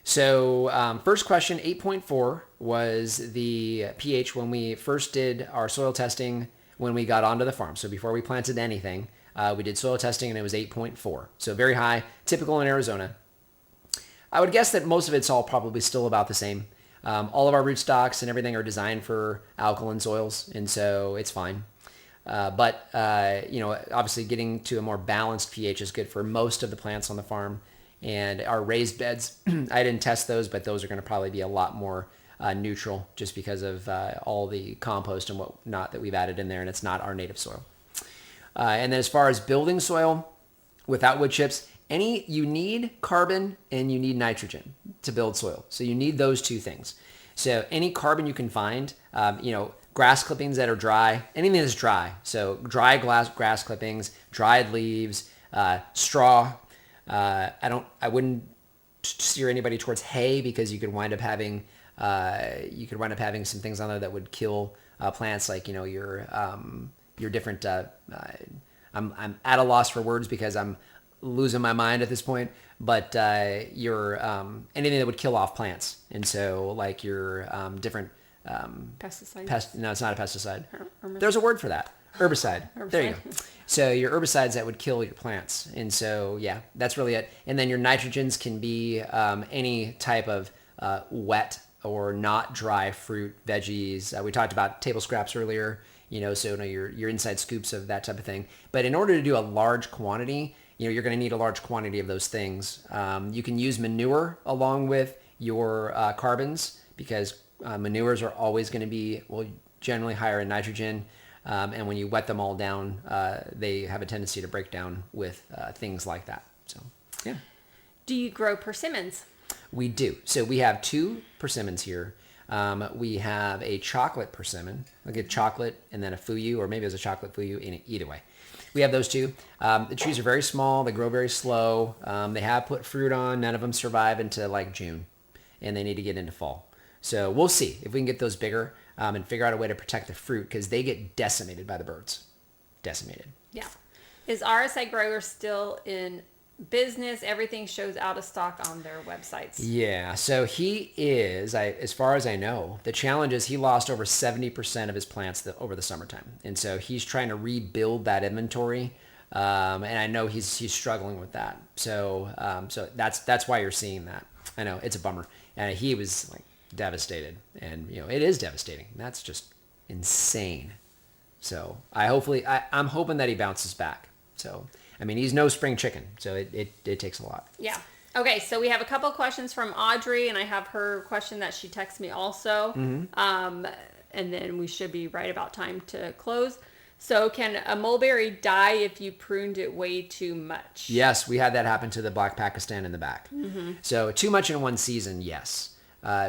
So first question, 8.4 was the pH when we first did our soil testing when we got onto the farm. So before we planted anything, we did soil testing and it was 8.4. So very high, typical in Arizona. I would guess that most of it's all probably still about the same. All of our rootstocks and everything are designed for alkaline soils, and so it's fine. But obviously getting to a more balanced pH is good for most of the plants on the farm. And our raised beds, I didn't test those, but those are going to probably be a lot more neutral just because of all the compost and whatnot that we've added in there, and it's not our native soil. And then as far as building soil without wood chips, you need carbon and you need nitrogen to build soil. So you need those two things. So any carbon you can find, grass clippings that are dry, anything that's dry. So dry grass clippings, dried leaves, straw. I wouldn't steer anybody towards hay because you could wind up having some things on there that would kill plants, like your different. I'm at a loss for words because I'm losing my mind at this point. But your anything that would kill off plants, and so like your different Pesticides. No, it's not a pesticide. There's a word for that. Herbicide. There you go. So your herbicides that would kill your plants. And so, yeah, that's really it. And then your nitrogens can be any type of wet or not dry fruit, veggies. We talked about table scraps earlier, so your inside scoops of that type of thing. But in order to do a large quantity, you're going to need a large quantity of those things. You can use manure along with your carbons because manures are always going to be, generally higher in nitrogen. And when you wet them all down, they have a tendency to break down with things like that. So, yeah. Do you grow persimmons? We do. So we have two persimmons here. We have a chocolate persimmon, like a chocolate and then a fuyu, or maybe it's a chocolate fuyu, either way. We have those two. The trees are very small. They grow very slow. They have put fruit on. None of them survive into like June, and they need to get into fall. So we'll see if we can get those bigger. And figure out a way to protect the fruit because they get decimated by the birds. Decimated. Yeah. Is RSI Grower still in business? Everything shows out of stock on their websites. Yeah. So he is, as far as I know, the challenge is he lost over 70% of his plants over the summertime. And so he's trying to rebuild that inventory. And I know he's struggling with that. So that's why you're seeing that. I know it's a bummer. And he was like, devastated, and it is devastating. That's just insane. So I'm hoping that he bounces back. So he's no spring chicken, so it takes a lot. Yeah. Okay, so we have a couple questions from Audrey, and I have her question that she texted me also. Mm-hmm. And then we should be right about time to close. So can a mulberry die if you pruned it way too much? Yes, we had that happen to the Black Pakistan in the back. Mm-hmm. So too much in one season, yes.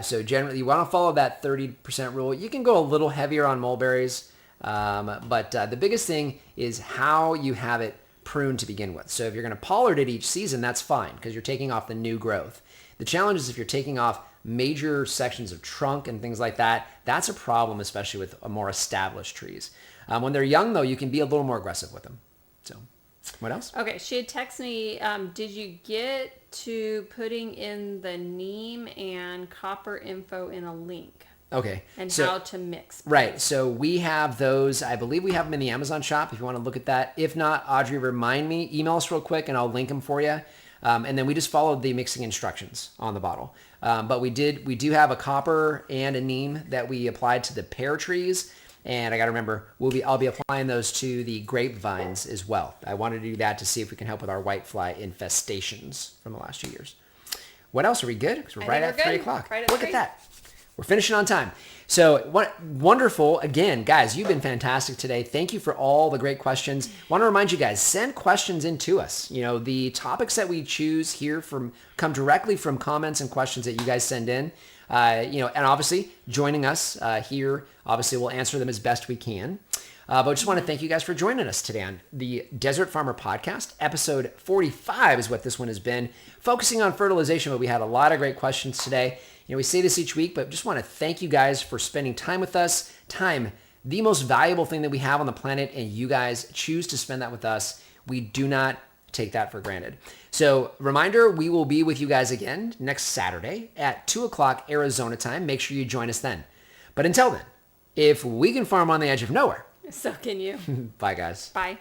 So generally, you want to follow that 30% rule. You can go a little heavier on mulberries, but the biggest thing is how you have it pruned to begin with. So if you're going to pollard it each season, that's fine because you're taking off the new growth. The challenge is if you're taking off major sections of trunk and things like that, that's a problem, especially with more established trees. When they're young, though, you can be a little more aggressive with them. So what else? Okay, she had texted me, did you get to putting in the neem and copper info in a link? Okay. And how to mix. Right. So we have those. I believe we have them in the Amazon shop if you want to look at that. If not, Audrey, remind me. Email us real quick and I'll link them for you. And then we just followed the mixing instructions on the bottle. But we do have a copper and a neem that we applied to the pear trees. And I got to remember, I'll be applying those to the grapevines as well. I wanted to do that to see if we can help with our whitefly infestations from the last 2 years. What else? Are we good? Because we're right at 3 o'clock. Right at Look 3. at that. We're finishing on time. So wonderful. Again, guys, you've been fantastic today. Thank you for all the great questions. Want to remind you guys, send questions in to us. You know, the topics that we choose here come directly from comments and questions that you guys send in. And obviously joining us here, obviously we'll answer them as best we can. But I just want to thank you guys for joining us today on the Desert Farmer Podcast. Episode 45 is what this one has been, focusing on fertilization, but we had a lot of great questions today. You know, we say this each week, but just want to thank you guys for spending time with us. Time, the most valuable thing that we have on the planet, and you guys choose to spend that with us. We do not take that for granted. So reminder, we will be with you guys again next Saturday at 2 o'clock Arizona time. Make sure you join us then. But until then, if we can farm on the edge of nowhere, So can you. bye guys. Bye.